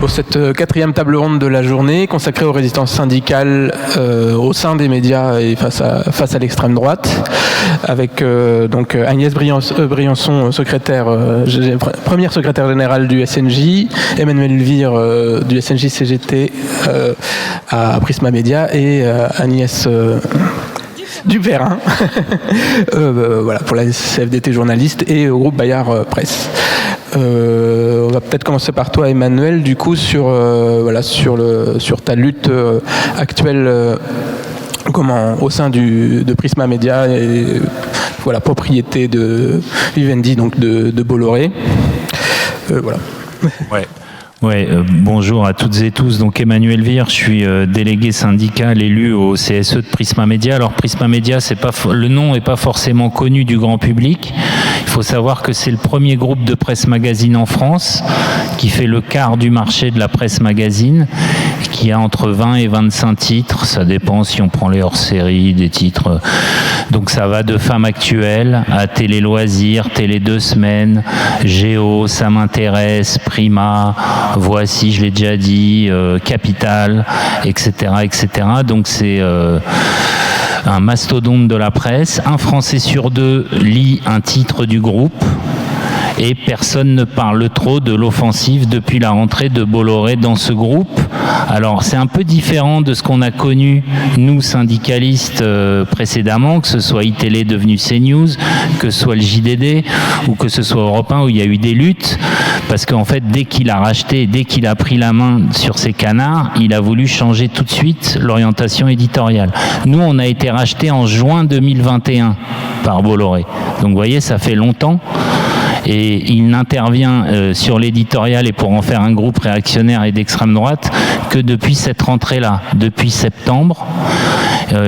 pour cette quatrième table ronde de la journée consacrée aux résistances syndicales au sein des médias et face à l'extrême droite, avec donc Agnès Briançon, première secrétaire générale du SNJ, Emmanuel Vire du SNJ CGT à Prisma Média et Agnès Dupérin voilà, pour la CFDT journaliste et au groupe Bayard Presse. On va peut-être commencer par toi, Emmanuel, du coup sur ta lutte actuelle au sein de Prisma Média et voilà, propriété de Vivendi, donc de Bolloré. Voilà. Ouais. Bonjour à toutes et tous. Donc Emmanuel Vire, je suis délégué syndical élu au CSE de Prisma Média. Alors Prisma Média, le nom n'est pas forcément connu du grand public. Il faut savoir que c'est le premier groupe de presse magazine en France qui fait le quart du marché de la presse magazine, qui a entre 20 et 25 titres. Ça dépend si on prend les hors-séries, des titres. Donc ça va de Femmes Actuelles à Télé Loisirs, Télé 2 Semaines, Géo, Ça m'intéresse, Prima, Voici, je l'ai déjà dit, Capital, etc., etc. Donc c'est un mastodonte de la presse. Un Français sur deux lit un titre du groupe. Et personne ne parle trop de l'offensive depuis la rentrée de Bolloré dans ce groupe. Alors c'est un peu différent de ce qu'on a connu, nous syndicalistes, précédemment, que ce soit iTélé devenu CNews, que ce soit le JDD, ou que ce soit Europe 1 où il y a eu des luttes, parce qu'en fait, dès qu'il a racheté, dès qu'il a pris la main sur ces canards, il a voulu changer tout de suite l'orientation éditoriale. Nous, on a été racheté en juin 2021 par Bolloré. Donc vous voyez, ça fait longtemps. Et il n'intervient sur l'éditorial et pour en faire un groupe réactionnaire et d'extrême droite que depuis cette rentrée-là, depuis septembre.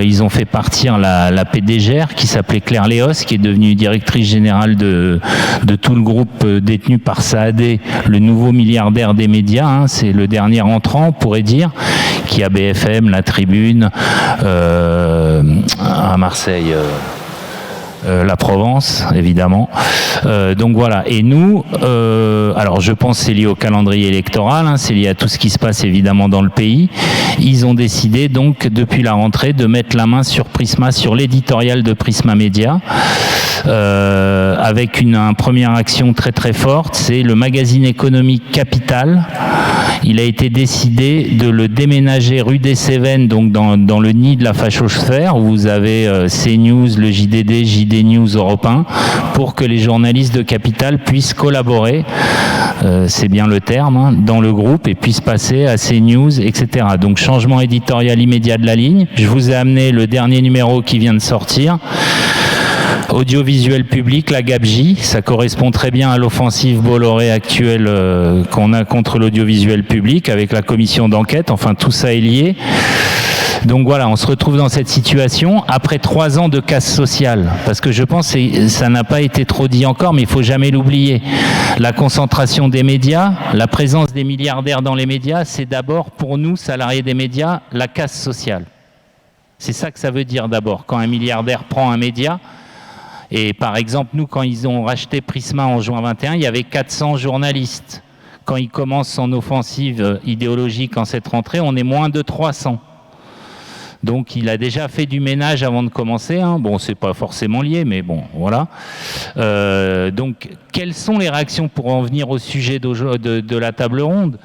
Ils ont fait partir la PDGR qui s'appelait Claire Léos, qui est devenue directrice générale de tout le groupe détenu par Saadé, le nouveau milliardaire des médias, hein, c'est le dernier entrant, on pourrait dire, qui a BFM, La Tribune, à Marseille... la Provence, évidemment. Donc voilà. Et nous, alors je pense que c'est lié au calendrier électoral, hein, c'est lié à tout ce qui se passe évidemment dans le pays. Ils ont décidé donc depuis la rentrée de mettre la main sur Prisma, sur l'éditorial de Prisma Média, avec une première action très très forte, c'est le magazine économique Capital. Il a été décidé de le déménager rue des Cévennes, donc dans le nid de la fachosphère, où vous avez CNews, le JDD, JD News, Europe 1, pour que les journalistes de Capital puissent collaborer, c'est bien le terme, hein, dans le groupe et puissent passer à CNews, etc. Donc changement éditorial immédiat de la ligne. Je vous ai amené le dernier numéro qui vient de sortir. Audiovisuel public, la gabegie, ça correspond très bien à l'offensive Bolloré actuelle qu'on a contre l'audiovisuel public avec la commission d'enquête, enfin tout ça est lié. Donc voilà, on se retrouve dans cette situation après 3 ans de casse sociale, parce que je pense que ça n'a pas été trop dit encore, mais il ne faut jamais l'oublier. La concentration des médias, la présence des milliardaires dans les médias, c'est d'abord pour nous, salariés des médias, la casse sociale. C'est ça que ça veut dire d'abord, quand un milliardaire prend un média. Et par exemple, nous, quand ils ont racheté Prisma en juin 21, il y avait 400 journalistes. Quand ils commencent son offensive idéologique en cette rentrée, on est moins de 300. Donc il a déjà fait du ménage avant de commencer. Hein. Bon, c'est pas forcément lié, mais bon, voilà. Donc, quelles sont les réactions pour en venir au sujet de la table ronde?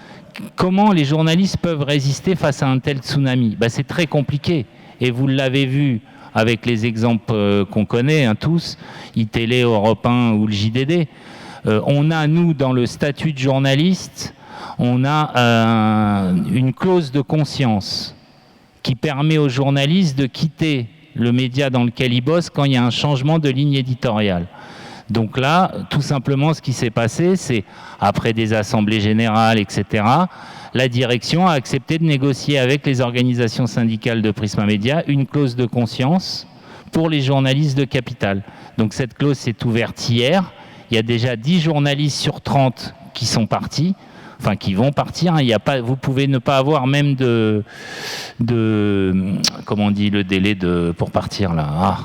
Comment les journalistes peuvent résister face à un tel tsunami? C'est très compliqué. Et vous l'avez vu avec les exemples qu'on connaît, hein, tous, iTélé, Europe 1 ou le JDD. On a, nous, dans le statut de journaliste, on a une clause de conscience qui permet aux journalistes de quitter le média dans lequel ils bossent quand il y a un changement de ligne éditoriale. Donc là, tout simplement, ce qui s'est passé, c'est, après des assemblées générales, etc., la direction a accepté de négocier avec les organisations syndicales de Prisma Média une clause de conscience pour les journalistes de Capital. Donc cette clause s'est ouverte hier. Il y a déjà 10 journalistes sur 30 qui sont partis, enfin qui vont partir. Il y a pas, vous pouvez ne pas avoir même comment on dit le délai pour partir là.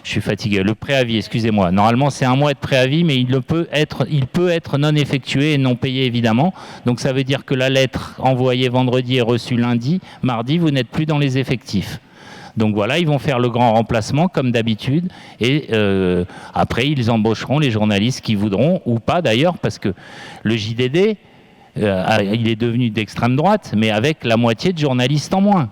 je suis fatigué. Le préavis, excusez-moi. Normalement, c'est 1 mois de préavis, mais il peut être non effectué et non payé, évidemment. Donc, ça veut dire que la lettre envoyée vendredi est reçue lundi. Mardi, vous n'êtes plus dans les effectifs. Donc voilà, ils vont faire le grand remplacement comme d'habitude et après ils embaucheront les journalistes qui voudront ou pas d'ailleurs, parce que le JDD, il est devenu d'extrême droite, mais avec la moitié de journalistes en moins.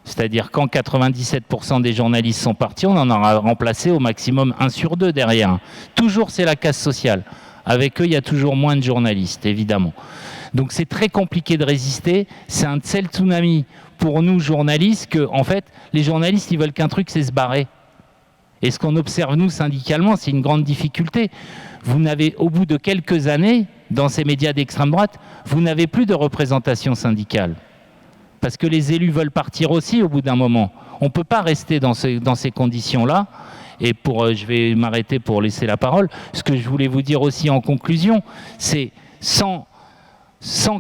C'est-à-dire quand 97% des journalistes sont partis, on en aura remplacé au maximum 1 sur 2 derrière. Toujours c'est la casse sociale. Avec eux, il y a toujours moins de journalistes, évidemment. Donc c'est très compliqué de résister. C'est un tel tsunami pour nous journalistes que, en fait, les journalistes, ils veulent qu'un truc, c'est se barrer. Et ce qu'on observe, nous, syndicalement, c'est une grande difficulté. Vous n'avez, au bout de quelques années, dans ces médias d'extrême droite, vous n'avez plus de représentation syndicale. Parce que les élus veulent partir aussi au bout d'un moment. On ne peut pas rester dans ces conditions-là. Et je vais m'arrêter pour laisser la parole. Ce que je voulais vous dire aussi en conclusion, c'est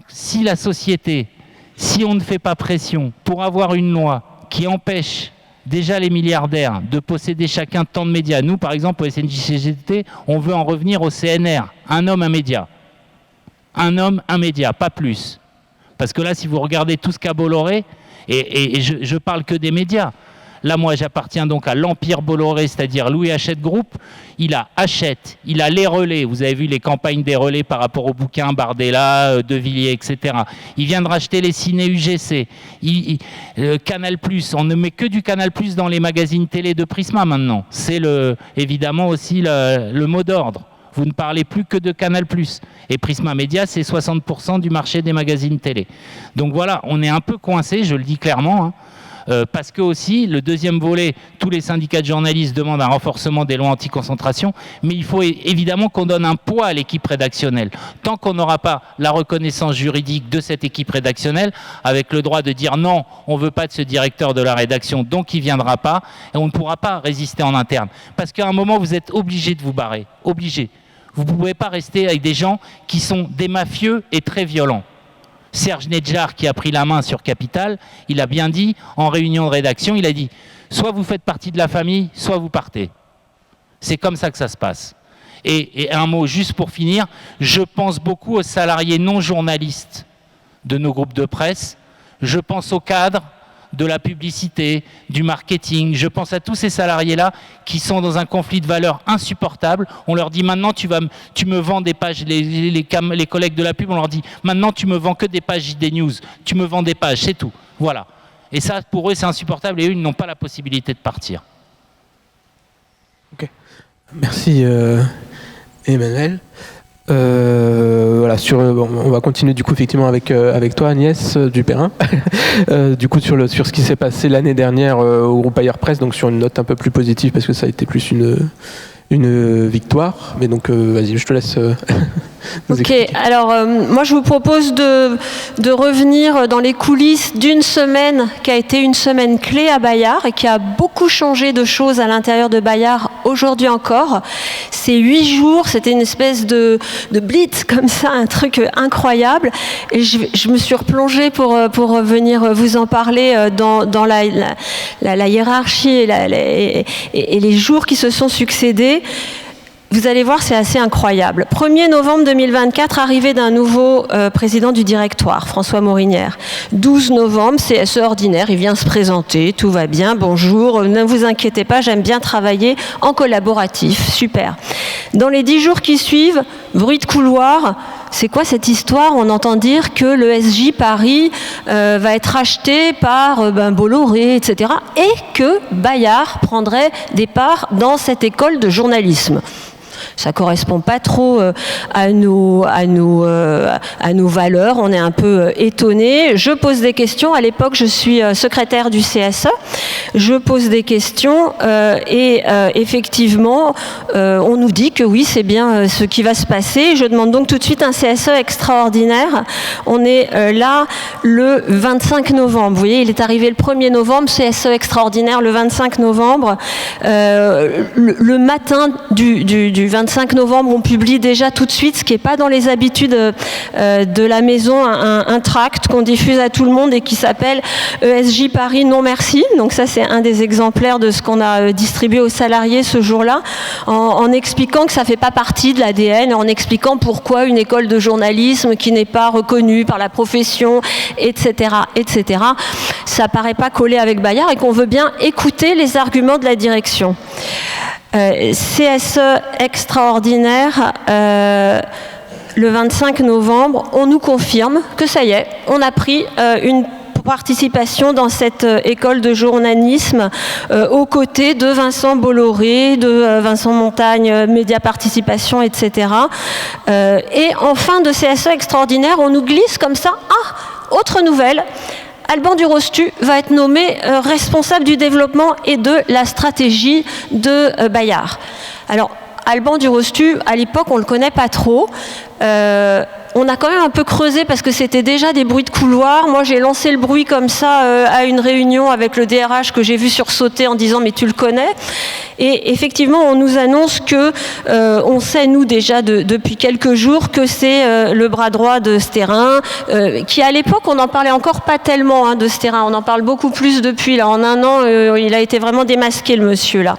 si la société, si on ne fait pas pression pour avoir une loi qui empêche déjà les milliardaires de posséder chacun tant de médias. Nous, par exemple, au SNJ-CGT, on veut en revenir au CNR. Un homme, un média. Un homme, un média, pas plus. Parce que là, si vous regardez tout ce qu'a Bolloré, et je parle que des médias. Là, moi, j'appartiens donc à l'empire Bolloré, c'est-à-dire Louis Hachette Group. Il a Hachette, il a les relais. Vous avez vu les campagnes des relais par rapport aux bouquins Bardella, De Villiers, etc. Il vient de racheter les ciné UGC. Canal+, on ne met que du Canal+ dans les magazines télé de Prisma maintenant. C'est évidemment aussi le mot d'ordre. Vous ne parlez plus que de Canal+. Et Prisma Média, c'est 60% du marché des magazines télé. Donc voilà, on est un peu coincé, je le dis clairement, parce que aussi, le deuxième volet, tous les syndicats de journalistes demandent un renforcement des lois anti-concentration, mais il faut évidemment qu'on donne un poids à l'équipe rédactionnelle. Tant qu'on n'aura pas la reconnaissance juridique de cette équipe rédactionnelle, avec le droit de dire non, on ne veut pas de ce directeur de la rédaction, donc il ne viendra pas, et on ne pourra pas résister en interne. Parce qu'à un moment, vous êtes obligé de vous barrer, obligé. Vous ne pouvez pas rester avec des gens qui sont des mafieux et très violents. Serge Nedjar, qui a pris la main sur Capital, il a bien dit, en réunion de rédaction, il a dit « soit vous faites partie de la famille, soit vous partez ». C'est comme ça que ça se passe. Et un mot juste pour finir, je pense beaucoup aux salariés non journalistes de nos groupes de presse, je pense aux cadres de la publicité, du marketing. Je pense à tous ces salariés-là qui sont dans un conflit de valeurs insupportable. On leur dit maintenant tu me vends des pages, les collègues de la pub, on leur dit maintenant tu me vends que des pages JD News, tu me vends des pages, c'est tout. Voilà. Et ça, pour eux, c'est insupportable et eux, ils n'ont pas la possibilité de partir. Ok. Merci Emmanuel. Voilà, on va continuer du coup effectivement avec toi Agnès Dupérin. Du coup sur ce qui s'est passé l'année dernière au groupe Ailleurs Presse, donc sur une note un peu plus positive parce que ça a été plus une victoire. Mais donc vas-y, je te laisse. Ok, alors moi je vous propose de revenir dans les coulisses d'une semaine qui a été une semaine clé à Bayard et qui a beaucoup changé de choses à l'intérieur de Bayard aujourd'hui encore. Ces 8 jours, c'était une espèce de blitz comme ça, un truc incroyable. Et je me suis replongée pour venir vous en parler dans la hiérarchie et les jours qui se sont succédés. Vous allez voir, c'est assez incroyable. 1er novembre 2024, arrivée d'un nouveau président du directoire, François Morinière. 12 novembre, CSE ordinaire, il vient se présenter, tout va bien, bonjour, ne vous inquiétez pas, j'aime bien travailler en collaboratif, super. Dans les 10 jours qui suivent, bruit de couloir, c'est quoi cette histoire? On entend dire que le SJ Paris va être acheté par Bolloré, etc. Et que Bayard prendrait des parts dans cette école de journalisme. Ça correspond pas trop à nos valeurs. On est un peu étonnés. Je pose des questions. À l'époque, je suis secrétaire du CSE. Je pose des questions et effectivement, on nous dit que oui, c'est bien ce qui va se passer. Je demande donc tout de suite un CSE extraordinaire. On est là le 25 novembre. Vous voyez, il est arrivé le 1er novembre, CSE extraordinaire le 25 novembre. Le matin du 25 25 novembre, on publie déjà tout de suite, ce qui n'est pas dans les habitudes de la maison, un tract qu'on diffuse à tout le monde et qui s'appelle ESJ Paris non merci. Donc ça, c'est un des exemplaires de ce qu'on a distribué aux salariés ce jour-là, en expliquant que ça ne fait pas partie de l'ADN, en expliquant pourquoi une école de journalisme qui n'est pas reconnue par la profession, etc., etc., ça paraît pas coller avec Bayard et qu'on veut bien écouter les arguments de la direction. CSE extraordinaire, le 25 novembre, on nous confirme que ça y est, on a pris une participation dans cette école de journalisme aux côtés de Vincent Bolloré, de Vincent Montagne, Média Participation, etc. Et en fin de CSE extraordinaire, on nous glisse comme ça, autre nouvelle, Alban Durostu va être nommé responsable du développement et de la stratégie de Bayard. Alors, Alban Durostu, à l'époque, on ne le connaît pas trop. On a quand même un peu creusé parce que c'était déjà des bruits de couloir. Moi, j'ai lancé le bruit comme ça à une réunion avec le DRH que j'ai vu sursauter en disant « mais tu le connais ?» Et effectivement, on nous annonce que, on sait nous déjà depuis quelques jours que c'est le bras droit de Stérin, qui à l'époque, on n'en parlait encore pas tellement de Stérin. On en parle beaucoup plus depuis. Là, en un an, il a été vraiment démasqué, le monsieur, là.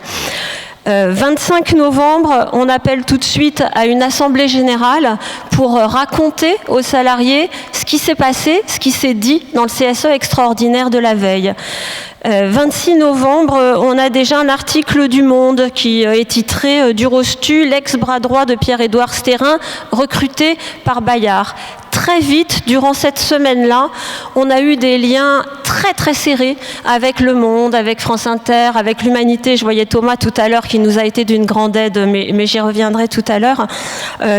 25 novembre, on appelle tout de suite à une assemblée générale pour raconter aux salariés ce qui s'est passé, ce qui s'est dit dans le CSE extraordinaire de la veille. 26 novembre, on a déjà un article du Monde qui est titré « Durostu, l'ex-bras droit de Pierre-Édouard Stérin, recruté par Bayard ». Très vite, durant cette semaine-là, on a eu des liens très très serrés avec Le Monde, avec France Inter, avec l'Humanité. Je voyais Thomas tout à l'heure qui nous a été d'une grande aide, mais j'y reviendrai tout à l'heure.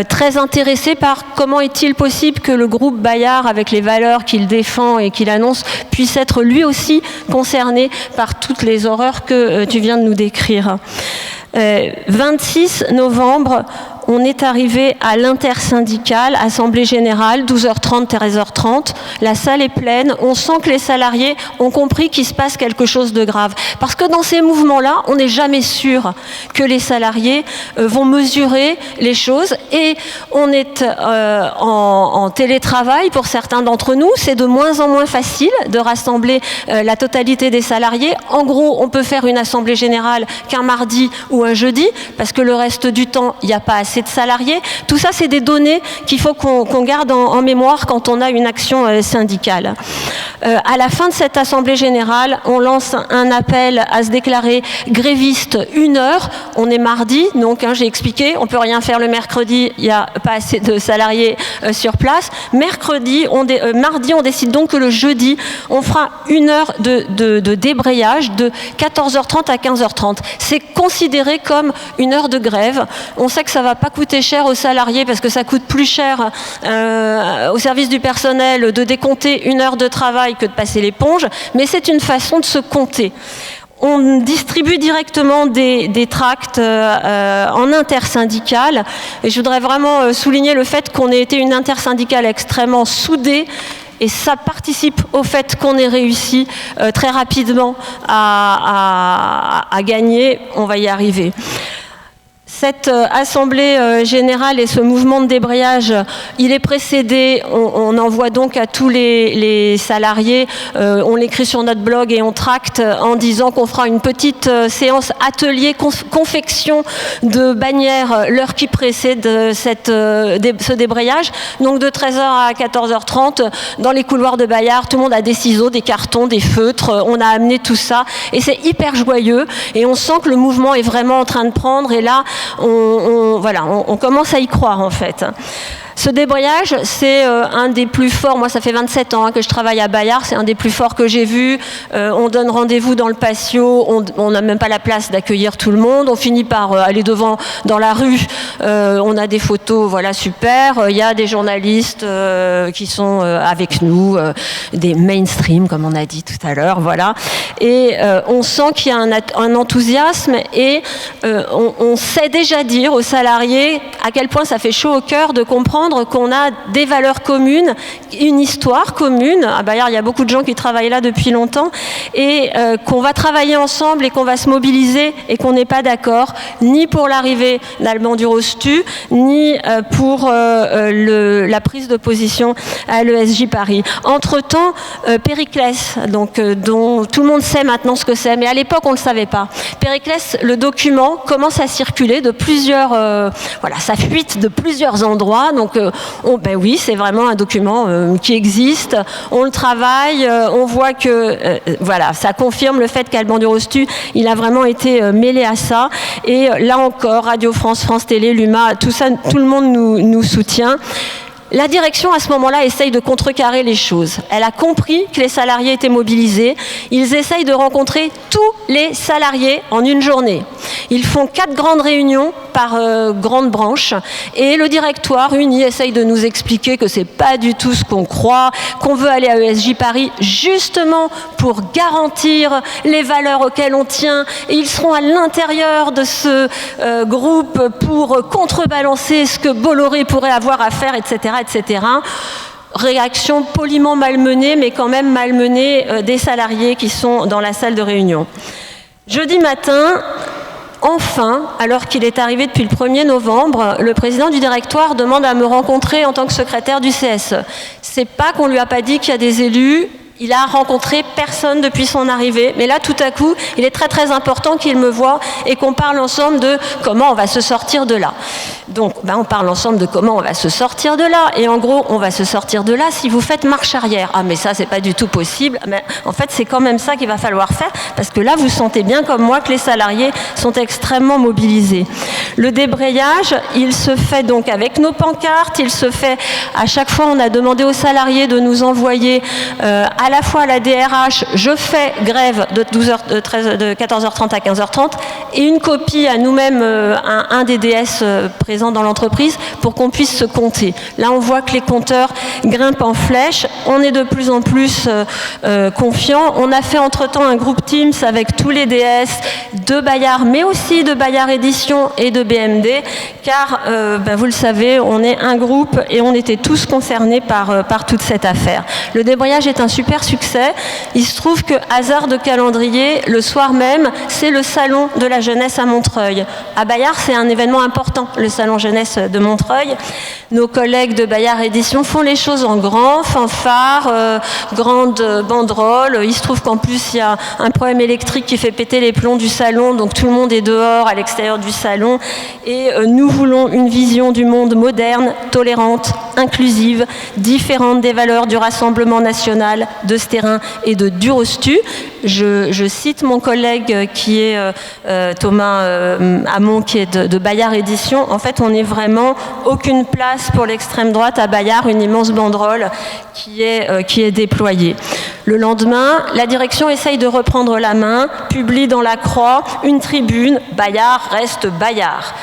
Très intéressé par comment est-il possible que le groupe Bayard, avec les valeurs qu'il défend et qu'il annonce, puisse être lui aussi concerné par toutes les horreurs que tu viens de nous décrire. 26 novembre, on est arrivé à l'intersyndicale, assemblée générale, 12h30, 13h30. La salle est pleine. On sent que les salariés ont compris qu'il se passe quelque chose de grave. Parce que dans ces mouvements-là, on n'est jamais sûr que les salariés vont mesurer les choses. Et on est en télétravail pour certains d'entre nous. C'est de moins en moins facile de rassembler la totalité des salariés. En gros, on peut faire une assemblée générale qu'un mardi ou un jeudi, parce que le reste du temps, il n'y a pas assez de salariés. Tout ça, c'est des données qu'il faut qu'on garde en mémoire quand on a une action syndicale. À la fin de cette assemblée générale, on lance un appel à se déclarer gréviste 1 heure. On est mardi, donc j'ai expliqué, on ne peut rien faire le mercredi, il n'y a pas assez de salariés sur place. Mardi, on décide donc que le jeudi, on fera 1 heure de débrayage de 14h30 à 15h30. C'est considéré comme 1 heure de grève. On sait que ça ne va pas coûter cher aux salariés parce que ça coûte plus cher au service du personnel de décompter 1 heure de travail que de passer l'éponge, mais c'est une façon de se compter. On distribue directement des tracts en intersyndicale et je voudrais vraiment souligner le fait qu'on ait été une intersyndicale extrêmement soudée. Et ça participe au fait qu'on ait réussi très rapidement à gagner. On va y arriver. Cette assemblée générale et ce mouvement de débrayage, il est précédé, on envoie donc à tous les salariés, on l'écrit sur notre blog et on tracte en disant qu'on fera une petite séance atelier confection de bannières l'heure qui précède ce débrayage. Donc de 13h à 14h30, dans les couloirs de Bayard, tout le monde a des ciseaux, des cartons, des feutres, on a amené tout ça et c'est hyper joyeux et on sent que le mouvement est vraiment en train de prendre et là, on commence à y croire en fait. Ce débrayage, c'est un des plus forts. Moi, ça fait 27 ans que je travaille à Bayard. C'est un des plus forts que j'ai vu. On donne rendez-vous dans le patio. On n'a même pas la place d'accueillir tout le monde. On finit par aller devant, dans la rue. On a des photos, voilà, super. Il y a des journalistes qui sont avec nous, des mainstream, comme on a dit tout à l'heure, voilà. Et on sent qu'il y a un enthousiasme et on sait déjà dire aux salariés à quel point ça fait chaud au cœur de comprendre comprendre qu'on a des valeurs communes, une histoire commune. À Bayard, il y a beaucoup de gens qui travaillent là depuis longtemps, et qu'on va travailler ensemble et qu'on va se mobiliser, et qu'on n'est pas d'accord ni pour l'arrivée d'Alban Durostu, ni pour la prise de position à l'ESJ Paris. Entre-temps, Périclès, donc, dont tout le monde sait maintenant ce que c'est, mais à l'époque on ne le savait pas. Périclès, le document commence à circuler de plusieurs, ça fuite de plusieurs endroits, donc ben oui, c'est vraiment un document qui existe, on le travaille, on voit que ça confirme le fait qu'Alban Durostu, il a vraiment été mêlé à ça, et là encore, Radio France, France Télé, l'UMA, tout ça, tout le monde nous soutient. La direction, à ce moment-là, essaye de contrecarrer les choses. Elle a compris que les salariés étaient mobilisés. Ils essayent de rencontrer tous les salariés en une journée. Ils font 4 grandes réunions par grande branche. Et le directoire uni essaye de nous expliquer que c'est pas du tout ce qu'on croit, qu'on veut aller à ESJ Paris justement pour garantir les valeurs auxquelles on tient. Et ils seront à l'intérieur de ce groupe pour contrebalancer ce que Bolloré pourrait avoir à faire, etc. etc. Réaction poliment malmenée, mais quand même malmenée des salariés qui sont dans la salle de réunion. Jeudi matin, enfin, alors qu'il est arrivé depuis le 1er novembre, le président du directoire demande à me rencontrer en tant que secrétaire du CSE. C'est pas qu'on lui a pas dit qu'il y a des élus. Il a rencontré personne depuis son arrivée. Mais là, tout à coup, il est très très important qu'il me voie et qu'on parle ensemble de comment on va se sortir de là. Donc, on parle ensemble de comment on va se sortir de là. Et en gros, on va se sortir de là si vous faites marche arrière. Ah, mais ça, c'est pas du tout possible. Mais en fait, c'est quand même ça qu'il va falloir faire, parce que là, vous sentez bien comme moi que les salariés sont extrêmement mobilisés. Le débrayage, il se fait donc avec nos pancartes. Il se fait à chaque fois, on a demandé aux salariés de nous envoyer à la fois à la DRH, je fais grève de 14h30 à 15h30, et une copie à nous-mêmes, un des DS présents dans l'entreprise, pour qu'on puisse se compter. Là, on voit que les compteurs grimpent en flèche. On est de plus en plus confiants. On a fait entre-temps un groupe Teams avec tous les DS de Bayard, mais aussi de Bayard Édition et de BMD, car, vous le savez, on est un groupe et on était tous concernés par toute cette affaire. Le débrayage est un super succès. Il se trouve que, hasard de calendrier, le soir même, c'est le salon de la jeunesse à Montreuil. À Bayard, c'est un événement important, le salon jeunesse de Montreuil. Nos collègues de Bayard Édition font les choses en grand, fanfare, grande banderole. Il se trouve qu'en plus, il y a un problème électrique qui fait péter les plombs du salon, donc tout le monde est dehors, à l'extérieur du salon. Et nous voulons une vision du monde moderne, tolérante, inclusive, différente des valeurs du Rassemblement national, de Stérin et de Durostu. Je cite mon collègue qui est Thomas Hamon, qui est de Bayard Édition. En fait, on n'est vraiment aucune place pour l'extrême droite à Bayard, une immense banderole qui est déployée. Le lendemain, la direction essaye de reprendre la main, publie dans la Croix une tribune « Bayard reste Bayard ».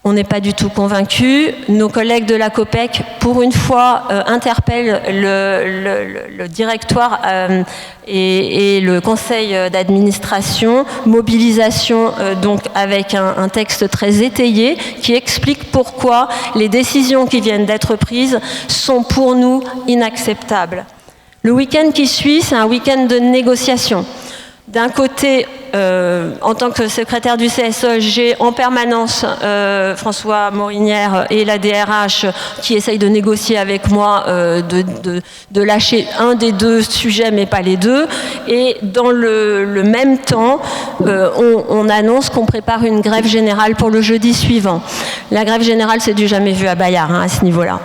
On n'est pas du tout convaincus. Nos collègues de la COPEC, pour une fois, interpellent le directoire et le conseil d'administration. Mobilisation, donc, avec un texte très étayé qui explique pourquoi les décisions qui viennent d'être prises sont pour nous inacceptables. Le week-end qui suit, c'est un week-end de négociation. D'un côté, en tant que secrétaire du CSE, j'ai en permanence François Morinière et la DRH qui essayent de négocier avec moi, de lâcher un des deux sujets, mais pas les deux. Et dans le même temps, on annonce qu'on prépare une grève générale pour le jeudi suivant. La grève générale, c'est du jamais vu à Bayard, à ce niveau-là.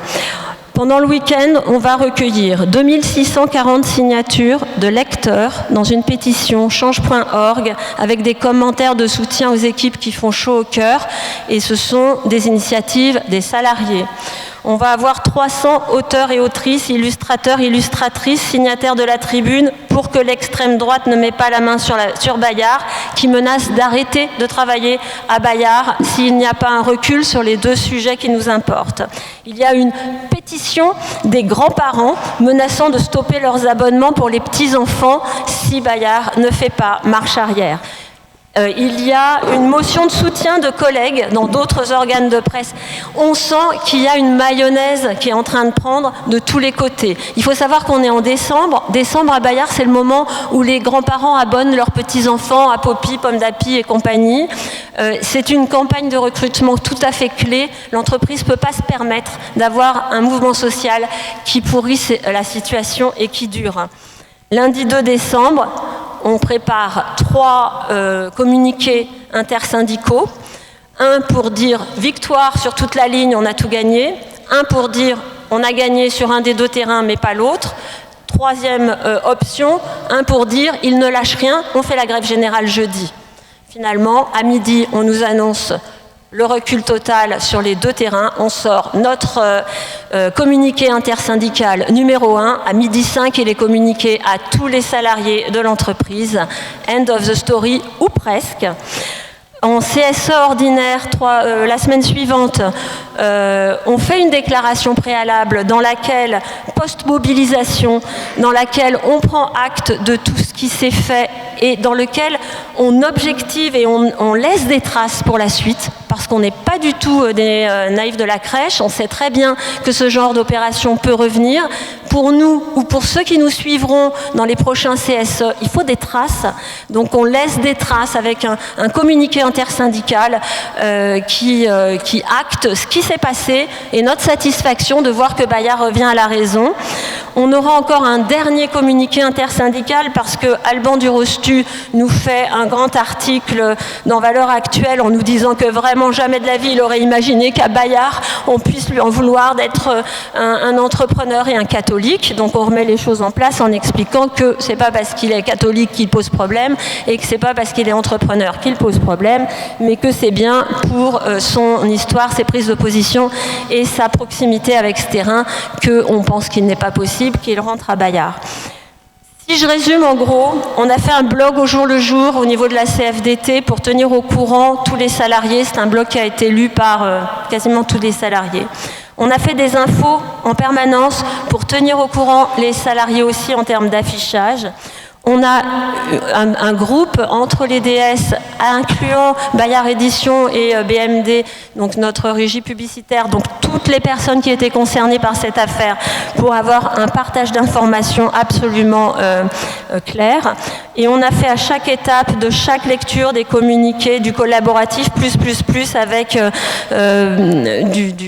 Pendant le week-end, on va recueillir 2640 signatures de lecteurs dans une pétition change.org avec des commentaires de soutien aux équipes qui font chaud au cœur, et ce sont des initiatives des salariés. On va avoir 300 auteurs et autrices, illustrateurs, illustratrices, signataires de la tribune pour que l'extrême droite ne mette pas la main sur Bayard, qui menace d'arrêter de travailler à Bayard s'il n'y a pas un recul sur les deux sujets qui nous importent. Il y a une pétition des grands-parents menaçant de stopper leurs abonnements pour les petits-enfants si Bayard ne fait pas marche arrière. Il y a une motion de soutien de collègues dans d'autres organes de presse. On sent qu'il y a une mayonnaise qui est en train de prendre de tous les côtés. Il faut savoir qu'on est en décembre. Décembre à Bayard, c'est le moment où les grands-parents abonnent leurs petits-enfants à Poppy, Pomme d'Api et compagnie. C'est une campagne de recrutement tout à fait clé. L'entreprise ne peut pas se permettre d'avoir un mouvement social qui pourrit la situation et qui dure. Lundi 2 décembre, on prépare 3 communiqués intersyndicaux. Un pour dire victoire sur toute la ligne, on a tout gagné. Un pour dire on a gagné sur un des 2 terrains mais pas l'autre. Troisième option, un pour dire il ne lâche rien, on fait la grève générale jeudi. Finalement, à midi, on nous annonce le recul total sur les 2 terrains. On sort notre communiqué intersyndical numéro 1. À midi 5, il est communiqué à tous les salariés de l'entreprise. End of the story, ou presque. En CSE ordinaire, la semaine suivante, on fait une déclaration préalable dans laquelle, post-mobilisation, dans laquelle on prend acte de tout ce qui s'est fait et dans lequel on objective et on laisse des traces pour la suite, parce qu'on n'est pas du tout des naïfs de la crèche. On sait très bien que ce genre d'opération peut revenir. Pour nous ou pour ceux qui nous suivront dans les prochains CSE, il faut des traces. Donc on laisse des traces avec un communiqué intersyndical qui acte ce qui s'est passé et notre satisfaction de voir que Bayard revient à la raison. On aura encore un dernier communiqué intersyndical parce que Alban Durostu nous fait un grand article dans Valeurs Actuelles en nous disant que vraiment jamais de la vie il aurait imaginé qu'à Bayard on puisse lui en vouloir d'être un entrepreneur et un catholique. Donc on remet les choses en place en expliquant que c'est pas parce qu'il est catholique qu'il pose problème et que c'est pas parce qu'il est entrepreneur qu'il pose problème, mais que c'est bien pour son histoire, ses prises de position et sa proximité avec ce terrain qu'on pense qu'il n'est pas possible qu'il rentre à Bayard. Si je résume, en gros, on a fait un blog au jour le jour au niveau de la CFDT pour tenir au courant tous les salariés. C'est un blog qui a été lu par quasiment tous les salariés. On a fait des infos en permanence pour tenir au courant les salariés aussi en termes d'affichage. On a un groupe entre les DS, incluant Bayard Édition et BMD, donc notre régie publicitaire, donc toutes les personnes qui étaient concernées par cette affaire, pour avoir un partage d'informations absolument clair. Et on a fait à chaque étape de chaque lecture des communiqués, du collaboratif, plus, avec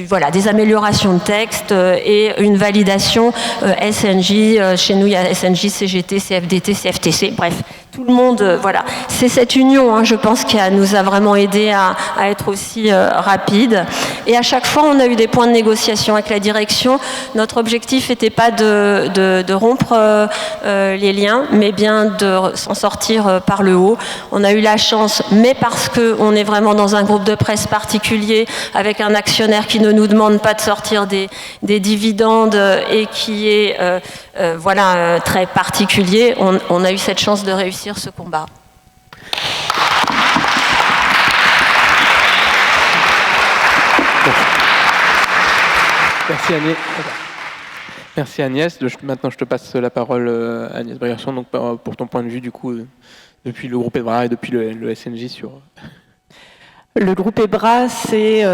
voilà, des améliorations de texte et une validation SNJ. Chez nous, il y a SNJ, CGT, CFDT, CFTC, bref, tout le monde, voilà. C'est cette union, je pense, qui nous a vraiment aidé à être aussi rapide. Et à chaque fois, on a eu des points de négociation avec la direction. Notre objectif n'était pas de rompre les liens, mais bien de s'en sortir par le haut. On a eu la chance, mais parce qu'on est vraiment dans un groupe de presse particulier, avec un actionnaire qui ne nous demande pas de sortir des dividendes et qui est voilà, très particulier, on a eu cette chance de réussir ce combat. Merci Agnès. Merci Agnès. Maintenant, je te passe la parole, Agnès Brierson, donc pour ton point de vue, du coup, depuis le groupe EBRA et depuis le SNJ sur... Le groupe EBRA, c'est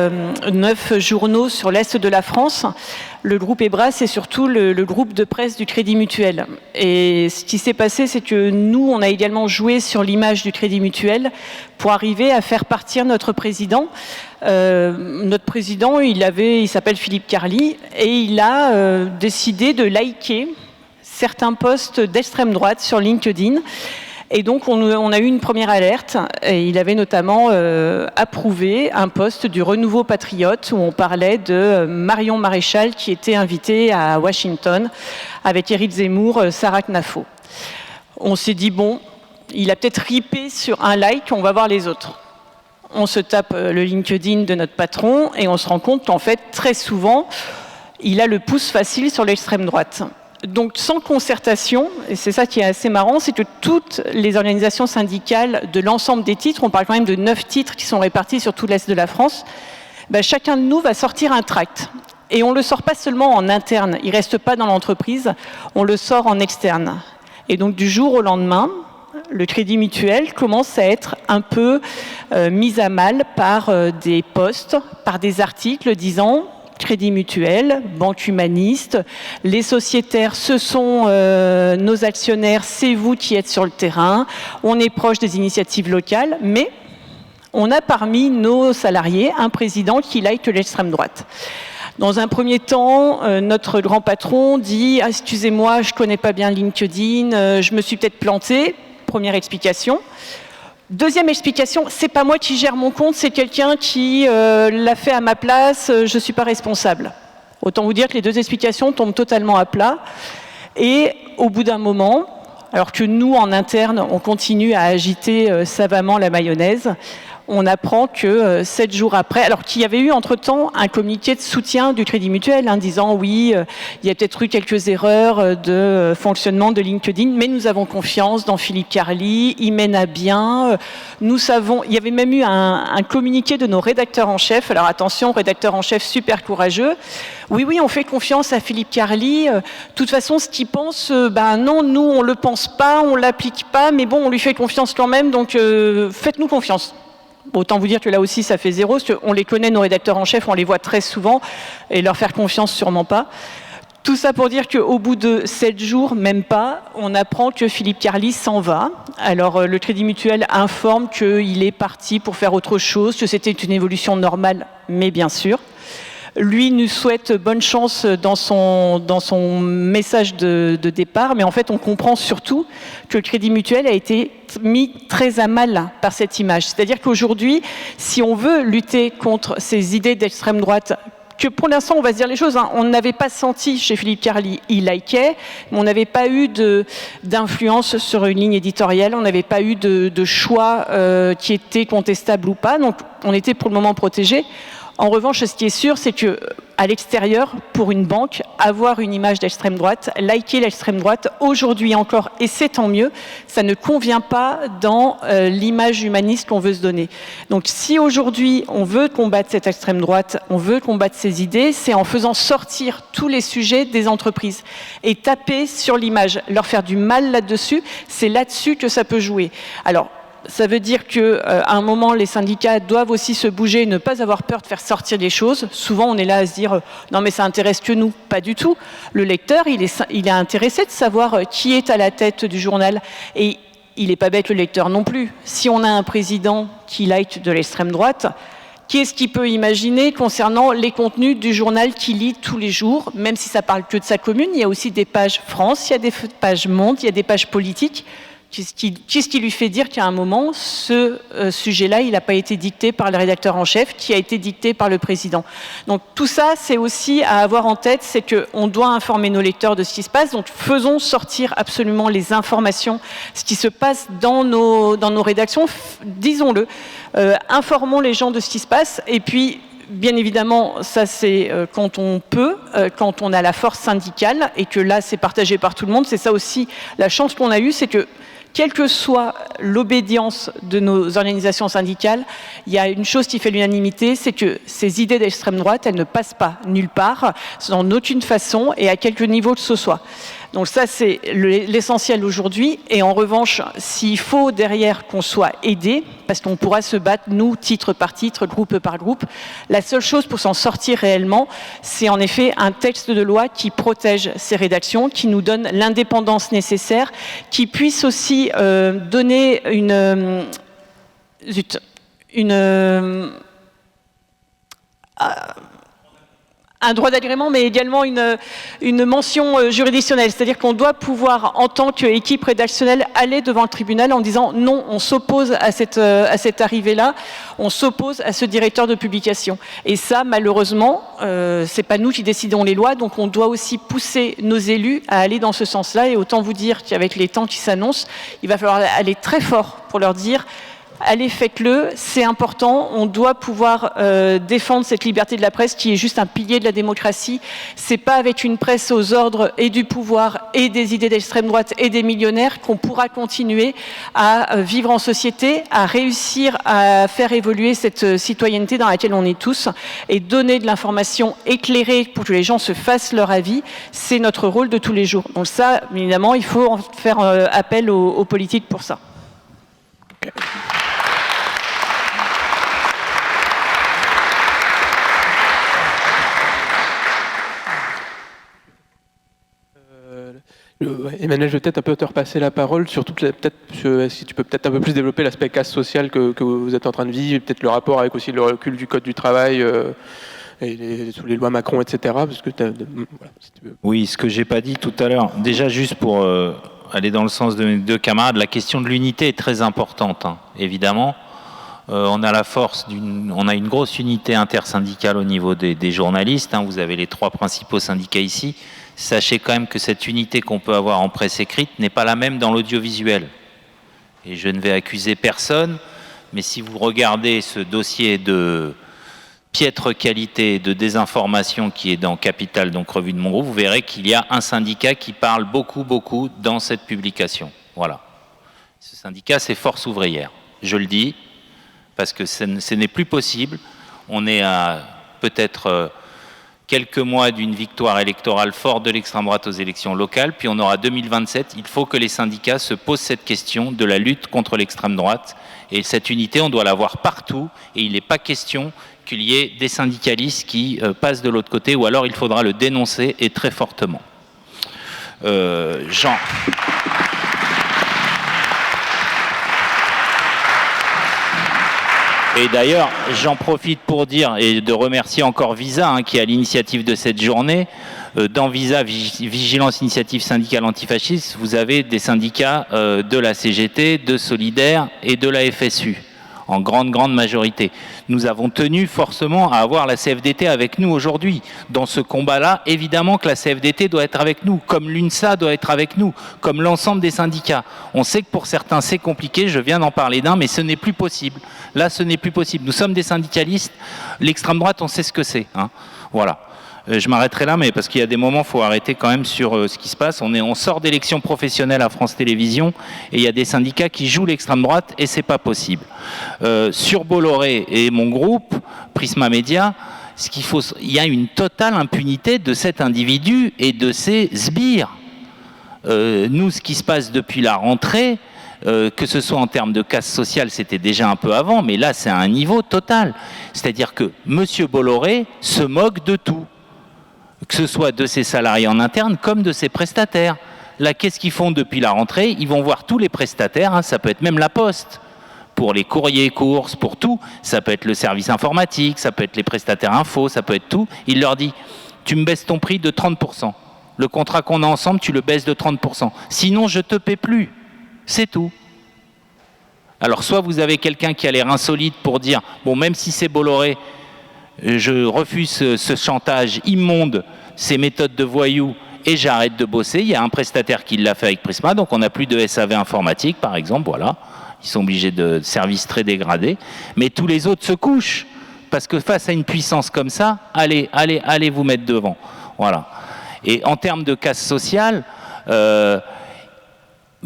9 journaux sur l'Est de la France. Le groupe EBRA, c'est surtout le groupe de presse du Crédit Mutuel. Et ce qui s'est passé, c'est que nous, on a également joué sur l'image du Crédit Mutuel pour arriver à faire partir notre président. Notre président, il s'appelle Philippe Carly, et il a décidé de liker certains posts d'extrême droite sur LinkedIn. Et donc, on a eu une première alerte, et il avait notamment approuvé un post du Renouveau Patriote où on parlait de Marion Maréchal qui était invitée à Washington avec Éric Zemmour, Sarah Knafo. On s'est dit, bon, il a peut-être ripé sur un like, on va voir les autres. On se tape le LinkedIn de notre patron et on se rend compte qu'en fait, très souvent, il a le pouce facile sur l'extrême droite. Donc sans concertation, et c'est ça qui est assez marrant, c'est que toutes les organisations syndicales de l'ensemble des titres, on parle quand même de 9 titres qui sont répartis sur tout l'Est de la France, chacun de nous va sortir un tract. Et on ne le sort pas seulement en interne, il ne reste pas dans l'entreprise, on le sort en externe. Et donc du jour au lendemain, le Crédit Mutuel commence à être un peu mis à mal par des posts, par des articles disant Crédit Mutuel, banque humaniste, les sociétaires, ce sont nos actionnaires, c'est vous qui êtes sur le terrain, on est proche des initiatives locales, mais on a parmi nos salariés un président qui like l'extrême droite. Dans un premier temps, notre grand patron dit « Excusez-moi, je ne connais pas bien LinkedIn, je me suis peut-être planté ». Première explication. Deuxième explication, c'est pas moi qui gère mon compte, c'est quelqu'un qui l'a fait à ma place, je ne suis pas responsable. Autant vous dire que les deux explications tombent totalement à plat. Et au bout d'un moment, alors que nous, en interne, on continue à agiter savamment la mayonnaise, on apprend que 7 jours après, alors qu'il y avait eu entre-temps un communiqué de soutien du Crédit Mutuel, disant oui, il y a peut-être eu quelques erreurs de fonctionnement de LinkedIn, mais nous avons confiance dans Philippe Carly, il mène à bien. Nous savons, il y avait même eu un communiqué de nos rédacteurs en chef, alors attention, rédacteurs en chef super courageux, oui, on fait confiance à Philippe Carly, de toute façon, ce qu'il pense, non, nous, on le pense pas, on l'applique pas, mais bon, on lui fait confiance quand même, donc faites-nous confiance. Autant vous dire que là aussi, ça fait zéro, parce qu'on les connaît, nos rédacteurs en chef, on les voit très souvent, et leur faire confiance, sûrement pas. Tout ça pour dire qu'au bout de 7 jours, même pas, on apprend que Philippe Carly s'en va. Alors, le Crédit Mutuel informe qu'il est parti pour faire autre chose, que c'était une évolution normale, mais bien sûr. Lui nous souhaite bonne chance dans son message de départ, mais en fait, on comprend surtout que le Crédit Mutuel a été mis très à mal par cette image. C'est-à-dire qu'aujourd'hui, si on veut lutter contre ces idées d'extrême droite, que pour l'instant, on va se dire les choses, on n'avait pas senti chez Philippe Carly, il likait, mais on n'avait pas eu d'influence sur une ligne éditoriale, on n'avait pas eu de choix qui étaient contestables ou pas, donc on était pour le moment protégés. En revanche, ce qui est sûr, c'est que à l'extérieur, pour une banque, avoir une image d'extrême droite, liker l'extrême droite, aujourd'hui encore, et c'est tant mieux, ça ne convient pas dans l'image humaniste qu'on veut se donner. Donc si aujourd'hui on veut combattre cette extrême droite, on veut combattre ces idées, c'est en faisant sortir tous les sujets des entreprises et taper sur l'image, leur faire du mal là-dessus, c'est là-dessus que ça peut jouer. Alors, ça veut dire qu'à un moment, les syndicats doivent aussi se bouger, ne pas avoir peur de faire sortir des choses. Souvent, on est là à se dire « non mais ça intéresse que nous ». Pas du tout. Le lecteur, il est intéressé de savoir qui est à la tête du journal. Et il n'est pas bête, le lecteur non plus. Si on a un président qui like de l'extrême droite, qu'est-ce qu'il peut imaginer concernant les contenus du journal qu'il lit tous les jours, même si ça parle que de sa commune? Il y a aussi des pages France, il y a des pages Monde, il y a des pages politiques. Qu'est-ce qui lui fait dire qu'à un moment, ce sujet-là, il n'a pas été dicté par le rédacteur en chef, qui a été dicté par le président. Donc tout ça, c'est aussi à avoir en tête, c'est qu'on doit informer nos lecteurs de ce qui se passe, donc faisons sortir absolument les informations, ce qui se passe dans nos rédactions, disons-le, informons les gens de ce qui se passe, et puis bien évidemment, ça c'est quand on peut, quand on a la force syndicale, et que là c'est partagé par tout le monde, c'est ça aussi la chance qu'on a eue, c'est que quelle que soit l'obédience de nos organisations syndicales, il y a une chose qui fait l'unanimité, c'est que ces idées d'extrême droite, elles ne passent pas nulle part, en aucune façon et à quelque niveau que ce soit. Donc ça, c'est l'essentiel aujourd'hui. Et en revanche, s'il faut derrière qu'on soit aidé, parce qu'on pourra se battre, nous, titre par titre, groupe par groupe, la seule chose pour s'en sortir réellement, c'est en effet un texte de loi qui protège ces rédactions, qui nous donne l'indépendance nécessaire, qui puisse aussi donner un droit d'agrément, mais également une mention juridictionnelle. C'est-à-dire qu'on doit pouvoir, en tant qu'équipe rédactionnelle, aller devant le tribunal en disant non, on s'oppose à cette arrivée-là, on s'oppose à ce directeur de publication. Et ça, malheureusement, c'est pas nous qui décidons les lois, donc on doit aussi pousser nos élus à aller dans ce sens-là. Et autant vous dire qu'avec les temps qui s'annoncent, il va falloir aller très fort pour leur dire allez, faites-le, c'est important, on doit pouvoir défendre cette liberté de la presse qui est juste un pilier de la démocratie. C'est pas avec une presse aux ordres et du pouvoir et des idées d'extrême droite et des millionnaires qu'on pourra continuer à vivre en société, à réussir à faire évoluer cette citoyenneté dans laquelle on est tous et donner de l'information éclairée pour que les gens se fassent leur avis, c'est notre rôle de tous les jours. Donc ça, évidemment, il faut en faire appel aux politiques pour ça. Emmanuel, je vais peut-être un peu te repasser la parole, surtout si tu peux peut-être un peu plus développer l'aspect casse social que vous êtes en train de vivre, et peut-être le rapport avec aussi le recul du Code du travail et sous les lois Macron, etc. Parce que voilà, si tu veux. Oui, ce que j'ai pas dit tout à l'heure, déjà juste pour aller dans le sens de mes deux camarades, la question de l'unité est très importante, hein, évidemment. On a on a une grosse unité intersyndicale au niveau des journalistes, hein, vous avez les 3 principaux syndicats ici. Sachez quand même que cette unité qu'on peut avoir en presse écrite n'est pas la même dans l'audiovisuel. Et je ne vais accuser personne, mais si vous regardez ce dossier de piètre qualité de désinformation qui est dans Capital, donc revue de mon groupe, vous verrez qu'il y a un syndicat qui parle beaucoup dans cette publication. Voilà. Ce syndicat, c'est Force ouvrière. Je le dis, parce que ce n'est plus possible. On est à peut-être quelques mois d'une victoire électorale forte de l'extrême droite aux élections locales, puis on aura 2027. Il faut que les syndicats se posent cette question de la lutte contre l'extrême droite. Et cette unité, on doit l'avoir partout, et il n'est pas question qu'il y ait des syndicalistes qui passent de l'autre côté, ou alors il faudra le dénoncer, et très fortement. Jean. Et d'ailleurs, j'en profite pour dire, et de remercier encore Visa, hein, qui est à l'initiative de cette journée. Dans Visa, Vigilance Initiative Syndicale Antifasciste, vous avez des syndicats de la CGT, de Solidaire et de la FSU, en grande majorité. Nous avons tenu forcément à avoir la CFDT avec nous aujourd'hui. Dans ce combat-là, évidemment que la CFDT doit être avec nous, comme l'UNSA doit être avec nous, comme l'ensemble des syndicats. On sait que pour certains c'est compliqué, je viens d'en parler d'un, mais ce n'est plus possible. Là, ce n'est plus possible. Nous sommes des syndicalistes. L'extrême droite, on sait ce que c'est, hein. Voilà. Je m'arrêterai là, mais parce qu'il y a des moments, il faut arrêter quand même sur ce qui se passe. On sort d'élections professionnelles à France Télévisions et il y a des syndicats qui jouent l'extrême droite et c'est pas possible. Sur Bolloré et mon groupe, Prisma Media, il y a une totale impunité de cet individu et de ses sbires. Nous, ce qui se passe depuis la rentrée, que ce soit en termes de casse sociale, c'était déjà un peu avant, mais là, c'est à un niveau total. C'est-à-dire que M. Bolloré se moque de tout, que ce soit de ses salariés en interne comme de ses prestataires. Là, qu'est-ce qu'ils font depuis la rentrée? Ils vont voir tous les prestataires, hein, ça peut être même la Poste, pour les courriers, courses, pour tout. Ça peut être le service informatique, ça peut être les prestataires info, ça peut être tout. Il leur dit, tu me baisses ton prix de 30%. Le contrat qu'on a ensemble, tu le baisses de 30%. Sinon, je te paie plus. C'est tout. Alors, soit vous avez quelqu'un qui a l'air insolite pour dire, bon, même si c'est Bolloré, je refuse ce chantage immonde, ces méthodes de voyous, et j'arrête de bosser. Il y a un prestataire qui l'a fait avec Prisma, donc on n'a plus de SAV informatique, par exemple, voilà. Ils sont obligés de services très dégradés. Mais tous les autres se couchent, parce que face à une puissance comme ça, allez vous mettre devant. Voilà. Et en termes de casse sociale,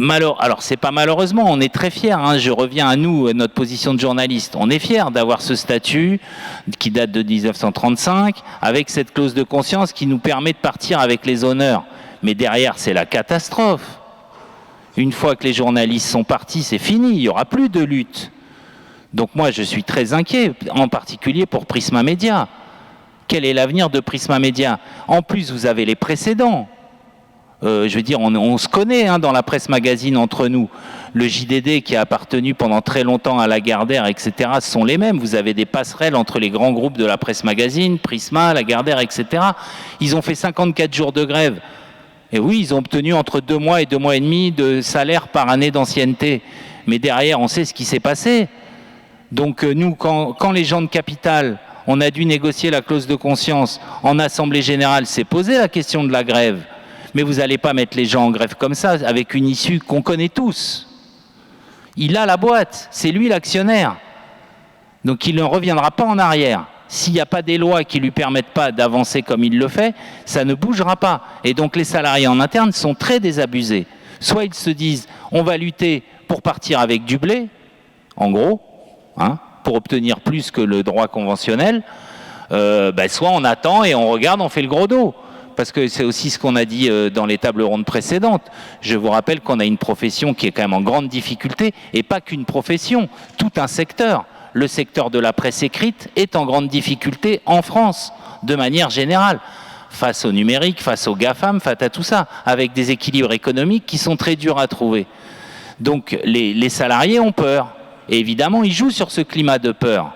alors c'est pas malheureusement, on est très fiers, hein, je reviens à nous, notre position de journaliste, on est fiers d'avoir ce statut qui date de 1935, avec cette clause de conscience qui nous permet de partir avec les honneurs. Mais derrière, c'est la catastrophe. Une fois que les journalistes sont partis, c'est fini, il n'y aura plus de lutte. Donc moi, je suis très inquiet, en particulier pour Prisma Media. Quel est l'avenir de Prisma Media? En plus, vous avez les précédents. Je veux dire, on se connaît, hein, dans la presse magazine entre nous. Le JDD qui a appartenu pendant très longtemps à Lagardère, etc., sont les mêmes. Vous avez des passerelles entre les grands groupes de la presse magazine, Prisma, Lagardère, etc. Ils ont fait 54 jours de grève. Et oui, ils ont obtenu entre 2 mois et 2 mois et demi de salaire par année d'ancienneté. Mais derrière, on sait ce qui s'est passé. Donc nous, quand les gens de Capital, on a dû négocier la clause de conscience en Assemblée Générale, c'est posé la question de la grève. Mais vous n'allez pas mettre les gens en grève comme ça, avec une issue qu'on connaît tous. Il a la boîte, c'est lui l'actionnaire. Donc il ne reviendra pas en arrière. S'il n'y a pas des lois qui ne lui permettent pas d'avancer comme il le fait, ça ne bougera pas. Et donc les salariés en interne sont très désabusés. Soit ils se disent, on va lutter pour partir avec du blé, en gros, hein, pour obtenir plus que le droit conventionnel, soit on attend et on regarde, on fait le gros dos. Parce que c'est aussi ce qu'on a dit dans les tables rondes précédentes. Je vous rappelle qu'on a une profession qui est quand même en grande difficulté, et pas qu'une profession, tout un secteur. Le secteur de la presse écrite est en grande difficulté en France, de manière générale. face au numérique, face aux GAFAM, face à tout ça, avec des équilibres économiques qui sont très durs à trouver. Donc les salariés ont peur. Et évidemment, ils jouent sur ce climat de peur.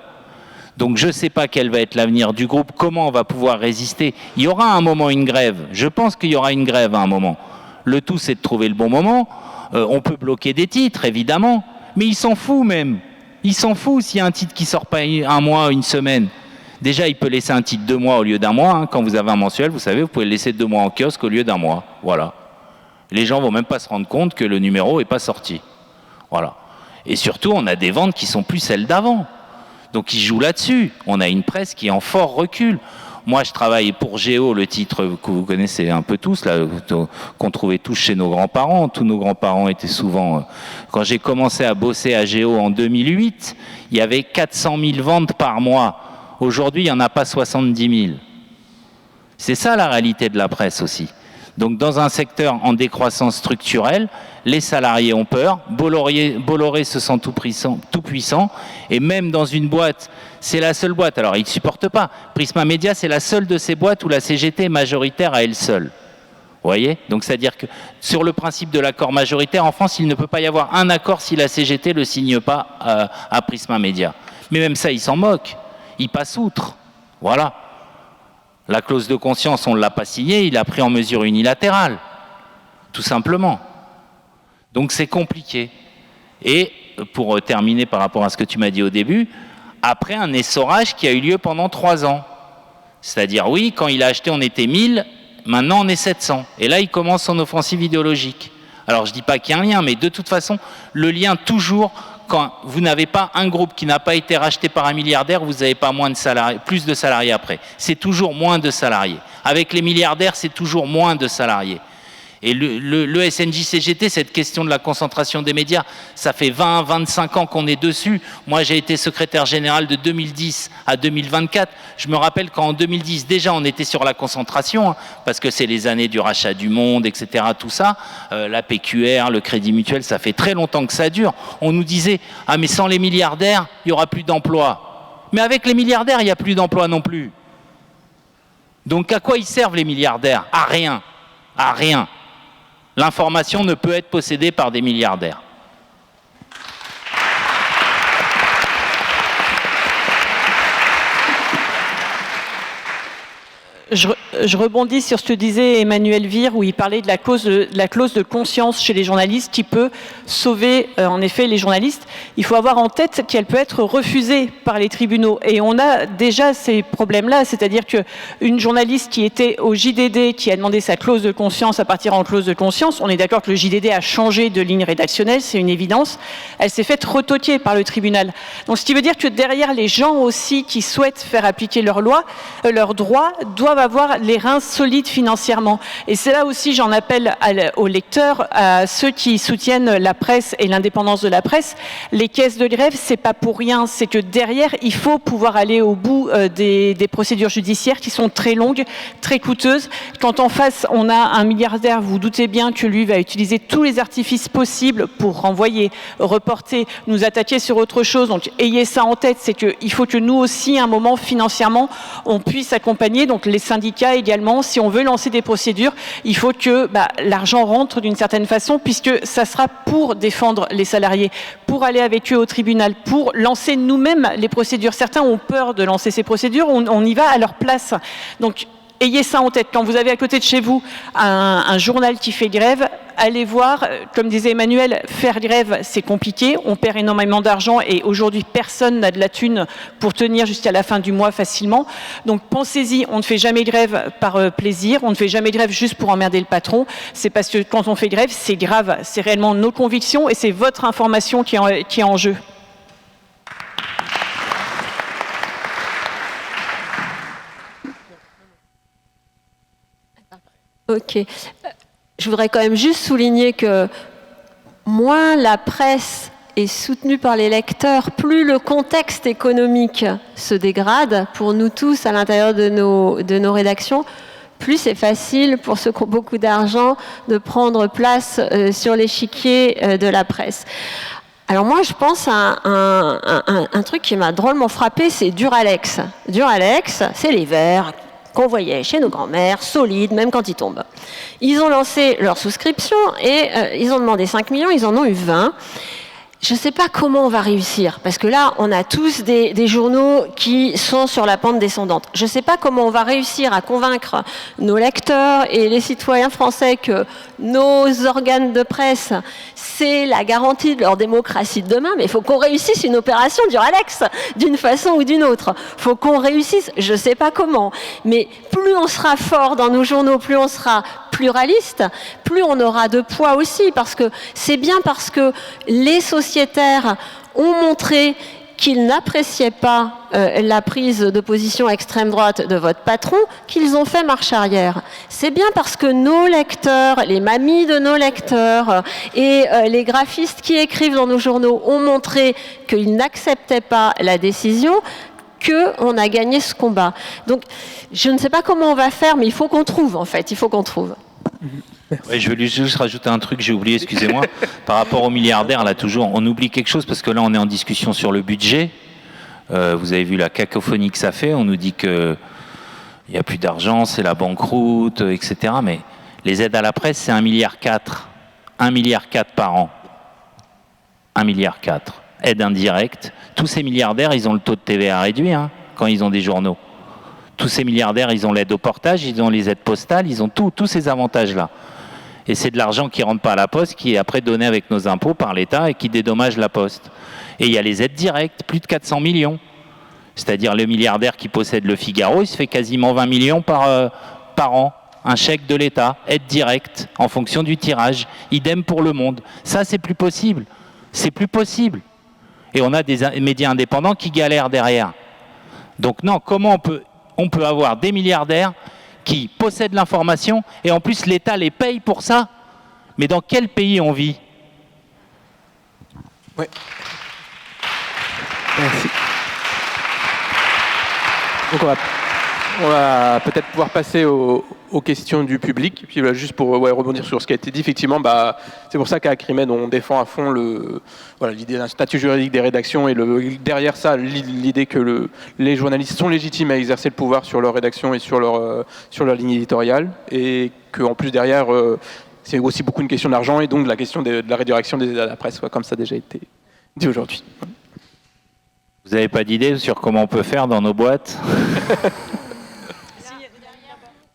Donc je ne sais pas quel va être l'avenir du groupe, comment on va pouvoir résister. Il y aura à un moment une grève. Je pense qu'il y aura une grève à un moment. Le tout, c'est de trouver le bon moment. On peut bloquer des titres, évidemment. Mais il s'en fout même. Il s'en fout s'il y a un titre qui ne sort pas un mois, une semaine. Déjà, il peut laisser un titre 2 mois au lieu d'1 mois. Hein. Quand vous avez un mensuel, vous savez, vous pouvez le laisser 2 mois en kiosque au lieu d'1 mois. Voilà. Les gens ne vont même pas se rendre compte que le numéro n'est pas sorti. Voilà. Et surtout, on a des ventes qui sont plus celles d'avant. Donc, ils jouent là-dessus. On a une presse qui est en fort recul. Moi, je travaille pour Géo, le titre que vous connaissez un peu tous, là, qu'on trouvait tous chez nos grands-parents. Tous nos grands-parents étaient souvent... Quand j'ai commencé à bosser à Géo en 2008, il y avait 400 000 ventes par mois. Aujourd'hui, il n'y en a pas 70 000. C'est ça la réalité de la presse aussi. Donc dans un secteur en décroissance structurelle, les salariés ont peur, Bolloré se sent tout puissant, et même dans une boîte, c'est la seule boîte, alors ils ne supportent pas. Prisma Media, c'est la seule de ces boîtes où la CGT est majoritaire à elle seule. Vous voyez? Donc c'est-à-dire que sur le principe de l'accord majoritaire, en France, il ne peut pas y avoir un accord si la CGT ne le signe pas à Prisma Media. Mais même ça, ils s'en moquent, ils passent outre. Voilà. La clause de conscience, on ne l'a pas signée, il a pris en mesure unilatérale, tout simplement. Donc c'est compliqué. Et pour terminer par rapport à ce que tu m'as dit au début, après un essorage qui a eu lieu pendant 3 ans. C'est-à-dire, oui, quand il a acheté, on était 1000, maintenant on est 700. Et là, il commence son offensive idéologique. Alors je ne dis pas qu'il y a un lien, mais de toute façon, le lien toujours... Quand vous n'avez pas un groupe qui n'a pas été racheté par un milliardaire, vous n'avez pas plus de salariés après. C'est toujours moins de salariés. Avec les milliardaires, c'est toujours moins de salariés. Et le SNJ-CGT, cette question de la concentration des médias, ça fait 20, 25 ans qu'on est dessus. Moi, j'ai été secrétaire général de 2010 à 2024. Je me rappelle qu'en 2010, déjà, on était sur la concentration, hein, parce que c'est les années du rachat du Monde, etc., tout ça. La PQR, le Crédit Mutuel, ça fait très longtemps que ça dure. On nous disait, ah, mais sans les milliardaires, il n'y aura plus d'emplois. Mais avec les milliardaires, il n'y a plus d'emplois non plus. Donc, à quoi ils servent les milliardaires? À rien. À rien. L'information ne peut être possédée par des milliardaires. Je rebondis sur ce que disait Emmanuel Vire, où il parlait de la clause de conscience chez les journalistes qui peut sauver en effet les journalistes. Il faut avoir en tête qu'elle peut être refusée par les tribunaux. Et on a déjà ces problèmes-là, c'est-à-dire qu'une journaliste qui était au JDD, qui a demandé sa clause de conscience à partir en clause de conscience, on est d'accord que le JDD a changé de ligne rédactionnelle, c'est une évidence, elle s'est faite retoquer par le tribunal. Donc ce qui veut dire que derrière les gens aussi qui souhaitent faire appliquer leurs lois, leurs droits, doivent avoir les reins solides financièrement. Et c'est là aussi, j'en appelle aux lecteurs, à ceux qui soutiennent la presse et l'indépendance de la presse. Les caisses de grève, c'est pas pour rien. C'est que derrière, il faut pouvoir aller au bout des procédures judiciaires qui sont très longues, très coûteuses. Quand en face, on a un milliardaire, vous doutez bien que lui va utiliser tous les artifices possibles pour renvoyer, reporter, nous attaquer sur autre chose. Donc, ayez ça en tête, c'est qu'il faut que nous aussi, à un moment, financièrement, on puisse accompagner, donc les syndicats également, si on veut lancer des procédures, il faut que l'argent rentre d'une certaine façon, puisque ça sera pour défendre les salariés, pour aller avec eux au tribunal, pour lancer nous-mêmes les procédures. Certains ont peur de lancer ces procédures, on y va à leur place. Donc, ayez ça en tête. Quand vous avez à côté de chez vous un journal qui fait grève, allez voir, comme disait Emmanuel, faire grève, c'est compliqué, on perd énormément d'argent et aujourd'hui, personne n'a de la thune pour tenir jusqu'à la fin du mois facilement. Donc pensez-y, on ne fait jamais grève par plaisir, on ne fait jamais grève juste pour emmerder le patron. C'est parce que quand on fait grève, c'est grave, c'est réellement nos convictions et c'est votre information qui est en jeu. Ok. Je voudrais quand même juste souligner que moins la presse est soutenue par les lecteurs, plus le contexte économique se dégrade pour nous tous à l'intérieur de nos rédactions, plus c'est facile pour ceux qui ont beaucoup d'argent de prendre place sur l'échiquier de la presse. Alors moi, je pense à un truc qui m'a drôlement frappé, c'est Duralex. Duralex, c'est les verres qu'on voyait chez nos grands-mères, solides, même quand ils tombent. Ils ont lancé leur souscription et ils ont demandé 5 millions, ils en ont eu 20. Je ne sais pas comment on va réussir, parce que là, on a tous des journaux qui sont sur la pente descendante. Je ne sais pas comment on va réussir à convaincre nos lecteurs et les citoyens français que nos organes de presse, c'est la garantie de leur démocratie de demain, mais il faut qu'on réussisse une opération du Ralex, d'une façon ou d'une autre. Il faut qu'on réussisse, je ne sais pas comment, mais plus on sera fort dans nos journaux, plus on sera pluraliste, plus on aura de poids aussi, parce que c'est bien parce que les sociétaires ont montré qu'ils n'appréciaient pas la prise de position extrême droite de votre patron, qu'ils ont fait marche arrière. C'est bien parce que nos lecteurs, les mamies de nos lecteurs et les graphistes qui écrivent dans nos journaux ont montré qu'ils n'acceptaient pas la décision qu'on a gagné ce combat. Donc, je ne sais pas comment on va faire, mais il faut qu'on trouve, en fait. Il faut qu'on trouve. Ouais, je veux juste rajouter un truc, j'ai oublié, excusez-moi. Par rapport aux milliardaires, là, toujours, on oublie quelque chose, parce que là, on est en discussion sur le budget. Vous avez vu la cacophonie que ça fait. On nous dit qu'il n'y a plus d'argent, c'est la banqueroute, etc. Mais les aides à la presse, c'est 1,4 milliard. 1,4 milliard par an. 1,4 milliard. Aide indirecte. Tous ces milliardaires, ils ont le taux de TVA réduit quand ils ont des journaux. Tous ces milliardaires, ils ont l'aide au portage, ils ont les aides postales, ils ont tous ces avantages-là. Et c'est de l'argent qui ne rentre pas à la Poste, qui est après donné avec nos impôts par l'État et qui dédommage la Poste. Et il y a les aides directes, plus de 400 millions. C'est-à-dire le milliardaire qui possède le Figaro, il se fait quasiment 20 millions par an. Un chèque de l'État, aide directe, en fonction du tirage. Idem pour Le Monde. Ça, c'est plus possible. C'est plus possible. Et on a des médias indépendants qui galèrent derrière. Donc non, comment on peut avoir des milliardaires qui possèdent l'information et en plus l'État les paye pour ça? Mais dans quel pays on vit? Oui. Merci. Donc on va peut-être pouvoir passer aux questions du public. Et puis juste pour rebondir sur ce qui a été dit, effectivement, c'est pour ça qu'à Acrimed, on défend à fond l'idée d'un statut juridique des rédactions et derrière ça, l'idée que les journalistes sont légitimes à exercer le pouvoir sur leur rédaction et sur leur ligne éditoriale, et qu'en plus derrière, c'est aussi beaucoup une question d'argent et donc de la question de la réduction des aides à la presse, comme ça a déjà été dit aujourd'hui. Vous n'avez pas d'idée sur comment on peut faire dans nos boîtes?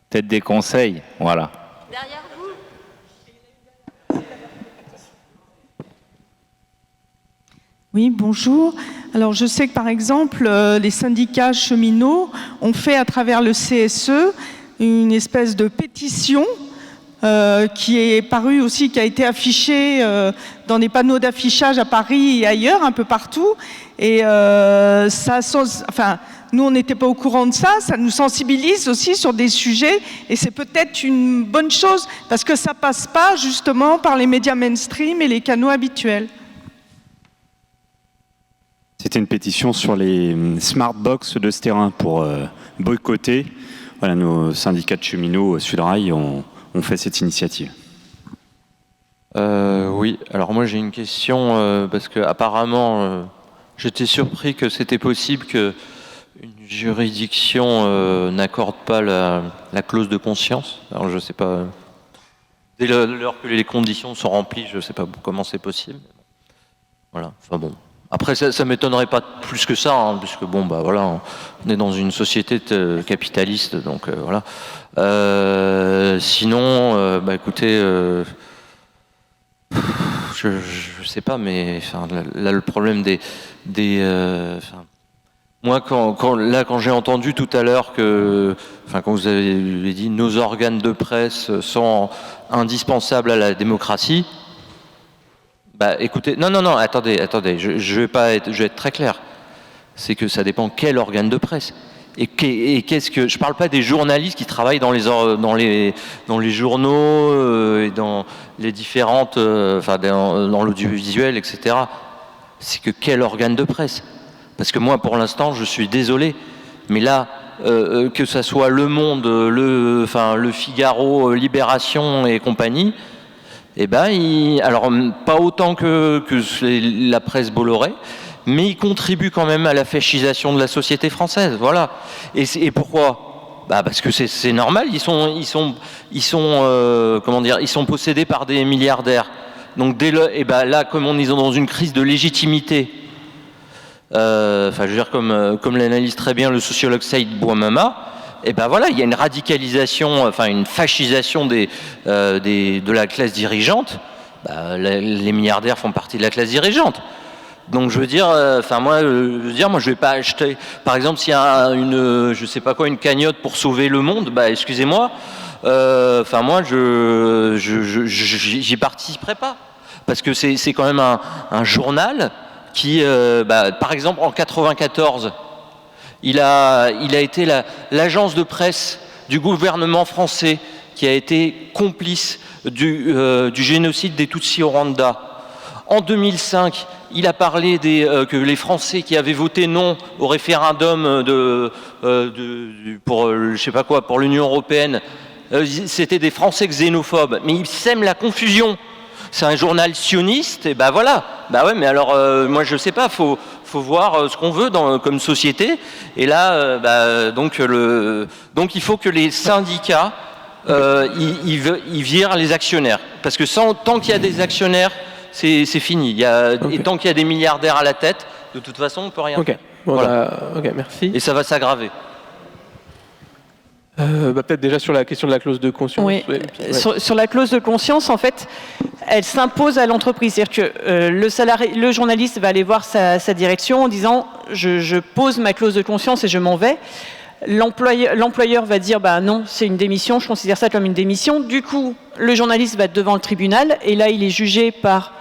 Peut-être des conseils, voilà. Derrière vous. Oui, bonjour. Alors, je sais que, par exemple, les syndicats cheminots ont fait, à travers le CSE, une espèce de pétition qui est parue aussi, qui a été affichée dans des panneaux d'affichage à Paris et ailleurs, un peu partout. Et nous, on n'était pas au courant de ça. Ça nous sensibilise aussi sur des sujets. Et c'est peut-être une bonne chose, parce que ça passe pas, justement, par les médias mainstream et les canaux habituels. C'était une pétition sur les smart box de ce terrain pour boycotter. Voilà, nos syndicats de cheminots Sudrail ont fait cette initiative. Oui, alors moi j'ai une question, parce que apparemment j'étais surpris que c'était possible qu'une juridiction n'accorde pas la clause de conscience. Alors je sais pas, dès lors que les conditions sont remplies, je sais pas comment c'est possible. Voilà, enfin bon. Après, ça m'étonnerait pas plus que ça, puisque bon, voilà, on est dans une société capitaliste, donc voilà. Sinon, écoutez, je sais pas, mais là, le problème moi, quand j'ai entendu tout à l'heure quand vous avez dit nos organes de presse sont indispensables à la démocratie. Écoutez, non, attendez, je vais être très clair. C'est que ça dépend quel organe de presse. Et qu'est-ce que... Je parle pas des journalistes qui travaillent dans les journaux et dans les différentes... dans l'audiovisuel, etc. C'est que quel organe de presse? Parce que moi, pour l'instant, je suis désolé, mais là, que ça soit Le Monde, le Figaro, Libération et compagnie... alors pas autant que la presse Bolloré, mais il contribue quand même à la fascisation de la société française, voilà. Et pourquoi? Parce que c'est normal, ils sont possédés par des milliardaires. Donc là, comme on est dans une crise de légitimité, je veux dire, comme l'analyse très bien le sociologue Saïd Bouamama, voilà, il y a une radicalisation, une fascisation de la classe dirigeante. Les milliardaires font partie de la classe dirigeante. Donc je veux dire, moi je vais pas acheter, par exemple, s'il y a une cagnotte pour sauver le monde, excusez-moi, moi j'y participerai pas, parce que c'est quand même un journal qui, par exemple, en 94, il a été l'agence de presse du gouvernement français qui a été complice du génocide des Tutsis au Rwanda. En 2005, il a parlé que les Français qui avaient voté non au référendum pour l'Union européenne, c'était des Français xénophobes. Mais il sème la confusion. C'est un journal sioniste, et voilà. Mais alors, moi je sais pas, faut voir ce qu'on veut comme société. Et là, donc il faut que les syndicats ils virent les actionnaires, parce que tant qu'il y a des actionnaires, c'est fini. Et tant qu'il y a des milliardaires à la tête, de toute façon, on ne peut rien faire. Voilà. Merci. Et ça va s'aggraver. Peut-être déjà sur la question de la clause de conscience. Oui. Sur la clause de conscience, en fait, elle s'impose à l'entreprise. C'est-à-dire que le journaliste va aller voir sa direction en disant je pose ma clause de conscience et je m'en vais. L'employeur va dire non, c'est une démission, je considère ça comme une démission. Du coup, le journaliste va devant le tribunal et là, il est jugé par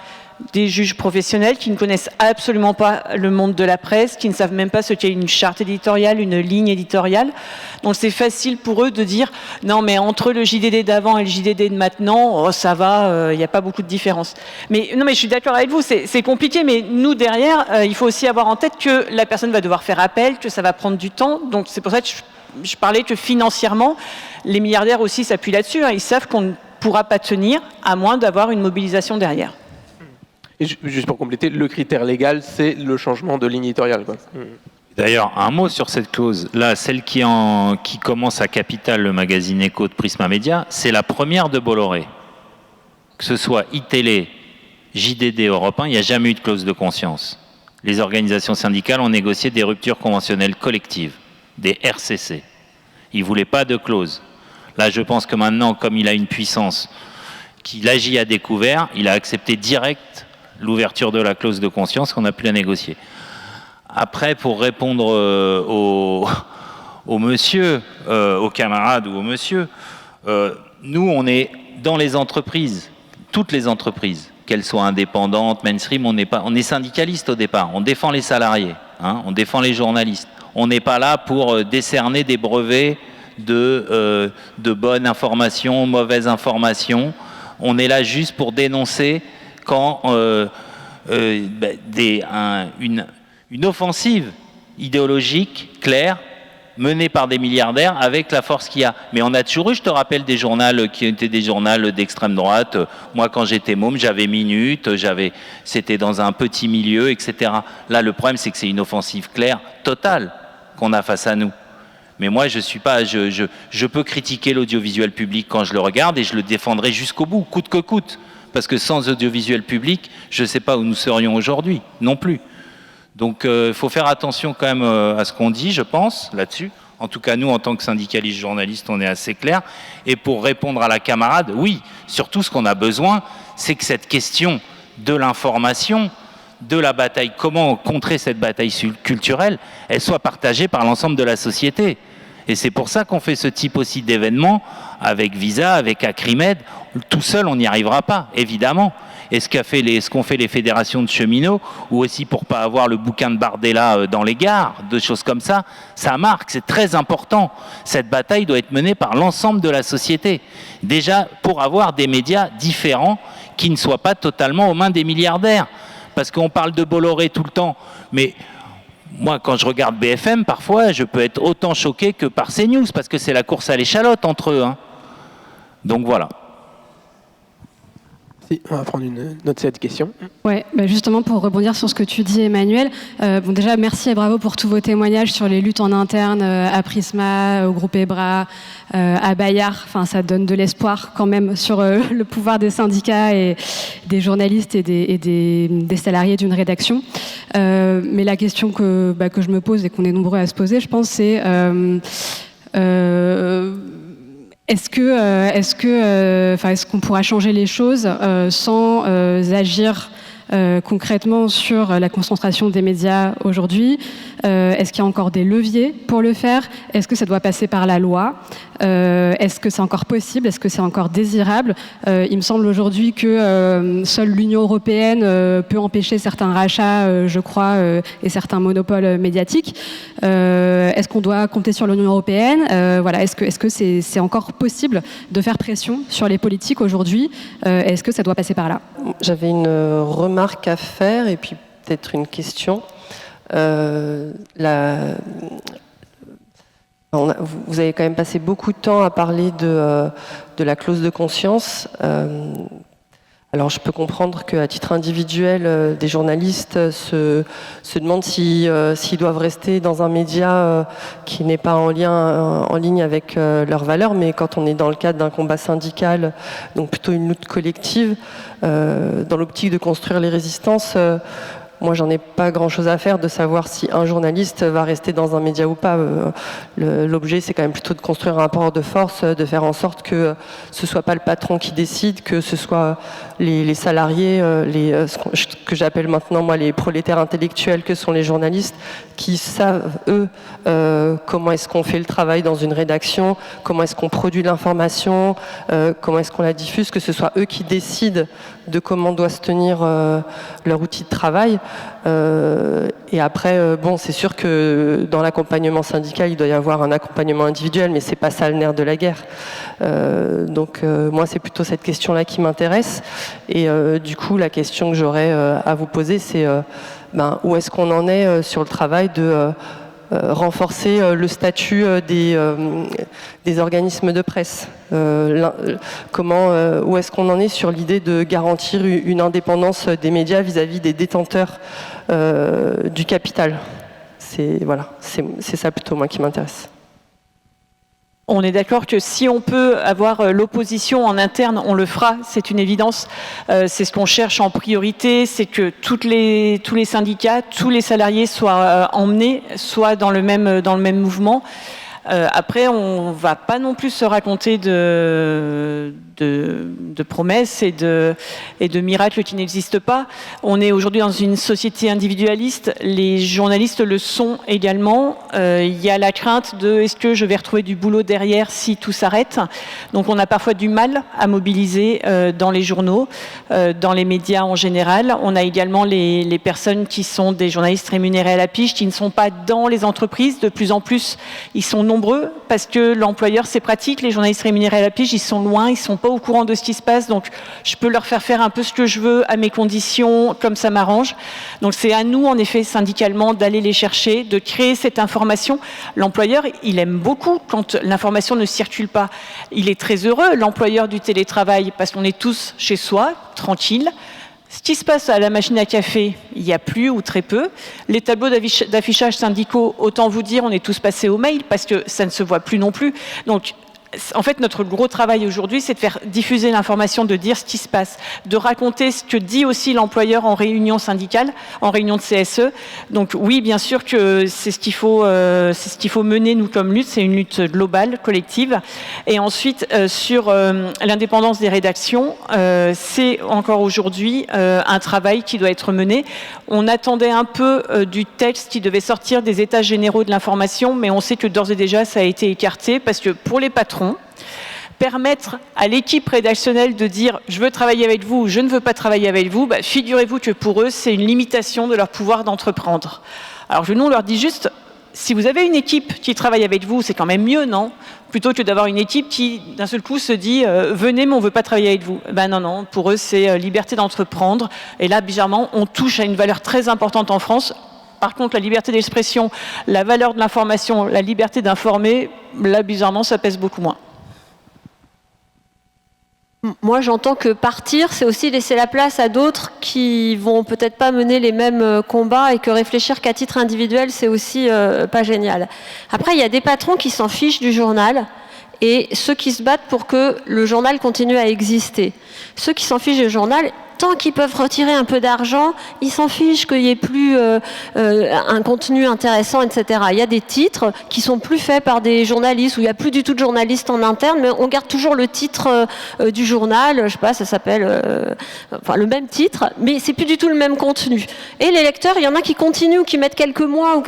des juges professionnels qui ne connaissent absolument pas le monde de la presse, qui ne savent même pas ce qu'est une charte éditoriale, une ligne éditoriale. Donc c'est facile pour eux de dire non, mais entre le JDD d'avant et le JDD de maintenant, ça va, il n'y a pas beaucoup de différence. Mais je suis d'accord avec vous, c'est compliqué, mais nous derrière, il faut aussi avoir en tête que la personne va devoir faire appel, que ça va prendre du temps. Donc c'est pour ça que je parlais que financièrement, les milliardaires aussi s'appuient là-dessus. Ils savent qu'on ne pourra pas tenir à moins d'avoir une mobilisation derrière. Et juste pour compléter, le critère légal, c'est le changement de ligne éditoriale, quoi. D'ailleurs, un mot sur cette clause. Là, celle qui commence à Capital, le magazine Écho de Prisma Média, c'est la première de Bolloré. Que ce soit iTélé, JDD, Europe 1, il n'y a jamais eu de clause de conscience. Les organisations syndicales ont négocié des ruptures conventionnelles collectives, des RCC. Ils ne voulaient pas de clause. Là, je pense que maintenant, comme il a une puissance, qu'il agit à découvert, il a accepté direct l'ouverture de la clause de conscience qu'on a pu la négocier. Après, pour répondre au monsieur, au camarade ou au monsieur, nous, on est dans les entreprises, toutes les entreprises, qu'elles soient indépendantes, mainstream, on est syndicaliste au départ, on défend les salariés, on défend les journalistes. On n'est pas là pour décerner des brevets de bonne information, mauvaise information. On est là juste pour dénoncer quand une offensive idéologique claire menée par des milliardaires avec la force qu'il y a. Mais on a toujours eu, je te rappelle, des journaux qui étaient des journaux d'extrême droite. Moi, quand j'étais môme, j'avais Minute, c'était dans un petit milieu, etc. Là, le problème, c'est que c'est une offensive claire, totale, qu'on a face à nous. Mais moi, je peux critiquer l'audiovisuel public quand je le regarde et je le défendrai jusqu'au bout, coûte que coûte. Parce que sans audiovisuel public, je ne sais pas où nous serions aujourd'hui, non plus. Donc il faut faire attention quand même à ce qu'on dit, je pense, là-dessus. En tout cas, nous, en tant que syndicalistes journalistes, on est assez clairs. Et pour répondre à la camarade, oui, surtout ce qu'on a besoin, c'est que cette question de l'information, de la bataille, comment contrer cette bataille culturelle, elle soit partagée par l'ensemble de la société. Et c'est pour ça qu'on fait ce type aussi d'événements avec Visa, avec Acrimed. Tout seul, on n'y arrivera pas, évidemment. Et ce qu'ont fait les fédérations de cheminots, ou aussi pour pas avoir le bouquin de Bardella dans les gares, de choses comme ça, ça marque, c'est très important. Cette bataille doit être menée par l'ensemble de la société. Déjà, pour avoir des médias différents qui ne soient pas totalement aux mains des milliardaires. Parce qu'on parle de Bolloré tout le temps, mais moi, quand je regarde BFM, parfois, je peux être autant choqué que par CNews, parce que c'est la course à l'échalote entre eux. Donc voilà. On va prendre une autre série de questions. Ouais, bah justement pour rebondir sur ce que tu dis, Emmanuel. Bon, déjà merci et bravo pour tous vos témoignages sur les luttes en interne à Prisma, au groupe EBRA, à Bayard. Enfin, ça donne de l'espoir quand même sur le pouvoir des syndicats et des journalistes et des salariés d'une rédaction. Mais la question que je me pose et qu'on est nombreux à se poser, je pense, c'est est-ce qu'on pourra changer les choses sans agir concrètement sur la concentration des médias aujourd'hui? Est-ce qu'il y a encore des leviers pour le faire? Est-ce que ça doit passer par la loi? Est-ce que c'est encore possible? Est-ce que c'est encore désirable? Il me semble aujourd'hui que seule l'Union européenne peut empêcher certains rachats, je crois, et certains monopoles médiatiques. Est-ce qu'on doit compter sur l'Union européenne? Voilà, est-ce que c'est encore possible de faire pression sur les politiques aujourd'hui? Est-ce que ça doit passer par là? J'avais une remarque à faire et puis peut-être une question. Vous avez quand même passé beaucoup de temps à parler de la clause de conscience. Alors je peux comprendre qu'à titre individuel, des journalistes se demandent s'ils doivent rester dans un média qui n'est pas en ligne avec leurs valeurs, mais quand on est dans le cadre d'un combat syndical, donc plutôt une lutte collective, dans l'optique de construire les résistances, moi, j'en ai pas grand-chose à faire de savoir si un journaliste va rester dans un média ou pas. L'objet, c'est quand même plutôt de construire un rapport de force, de faire en sorte que ce soit pas le patron qui décide, que ce soit les salariés, ce que j'appelle maintenant moi les prolétaires intellectuels que sont les journalistes, qui savent eux comment est-ce qu'on fait le travail dans une rédaction, comment est-ce qu'on produit l'information, comment est-ce qu'on la diffuse, que ce soit eux qui décident de comment doit se tenir leur outil de travail. Et après, bon, c'est sûr que dans l'accompagnement syndical, il doit y avoir un accompagnement individuel, mais c'est pas ça le nerf de la guerre. Donc moi, c'est plutôt cette question-là qui m'intéresse. Et du coup, la question que j'aurais à vous poser, c'est où est-ce qu'on en est sur le travail de renforcer le statut des organismes de presse. Où est-ce qu'on en est sur l'idée de garantir une indépendance des médias vis-à-vis des détenteurs du capital? C'est ça plutôt moi qui m'intéresse. On est d'accord que si on peut avoir l'opposition en interne, on le fera, c'est une évidence. C'est ce qu'on cherche en priorité, c'est que tous les syndicats, tous les salariés soient emmenés, soient dans le même mouvement. Après, on ne va pas non plus se raconter de promesses et de miracles qui n'existent pas. On est aujourd'hui dans une société individualiste. Les journalistes le sont également. Il y a la crainte de est-ce que je vais retrouver du boulot derrière si tout s'arrête. Donc on a parfois du mal à mobiliser dans les journaux, dans les médias en général. On a également les personnes qui sont des journalistes rémunérés à la pige, qui ne sont pas dans les entreprises. De plus en plus, ils sont nombreux parce que l'employeur, c'est pratique. Les journalistes rémunérés à la pige, ils sont loin, ils sont pas au courant de ce qui se passe, donc je peux leur faire un peu ce que je veux à mes conditions, comme ça m'arrange. Donc c'est à nous, en effet, syndicalement, d'aller les chercher, de créer cette information. L'employeur, il aime beaucoup quand l'information ne circule pas. Il est très heureux, l'employeur du télétravail, parce qu'on est tous chez soi, tranquille. Ce qui se passe à la machine à café, il n'y a plus ou très peu. Les tableaux d'affichage syndicaux, autant vous dire, on est tous passés au mail parce que ça ne se voit plus non plus. Donc, en fait, notre gros travail aujourd'hui, c'est de faire diffuser l'information, de dire ce qui se passe, de raconter ce que dit aussi l'employeur en réunion syndicale, en réunion de CSE. Donc oui, bien sûr que c'est ce qu'il faut mener, nous, comme lutte. C'est une lutte globale, collective. Et ensuite, sur l'indépendance des rédactions, c'est encore aujourd'hui un travail qui doit être mené. On attendait un peu du texte qui devait sortir des états généraux de l'information, mais on sait que d'ores et déjà, ça a été écarté parce que pour les patrons, permettre à l'équipe rédactionnelle de dire « je veux travailler avec vous » ou « je ne veux pas travailler avec vous », figurez-vous que pour eux, c'est une limitation de leur pouvoir d'entreprendre. Alors nous, on leur dit juste « si vous avez une équipe qui travaille avec vous, c'est quand même mieux, non ?» Plutôt que d'avoir une équipe qui, d'un seul coup, se dit « venez, mais on ne veut pas travailler avec vous ». Non, pour eux, c'est liberté d'entreprendre. Et là, bizarrement, on touche à une valeur très importante en France. Par contre, la liberté d'expression, la valeur de l'information, la liberté d'informer, là, bizarrement, ça pèse beaucoup moins. Moi, j'entends que partir, c'est aussi laisser la place à d'autres qui vont peut-être pas mener les mêmes combats et que réfléchir qu'à titre individuel, c'est aussi pas génial. Après, il y a des patrons qui s'en fichent du journal et ceux qui se battent pour que le journal continue à exister. Ceux qui s'en fichent du journal, tant qu'ils peuvent retirer un peu d'argent, ils s'en fichent qu'il n'y ait plus un contenu intéressant, etc. Il y a des titres qui sont plus faits par des journalistes, où il n'y a plus du tout de journalistes en interne, mais on garde toujours le titre du journal, je sais pas, ça s'appelle enfin, le même titre, mais c'est plus du tout le même contenu. Et les lecteurs, il y en a qui continuent, qui mettent quelques mois, ou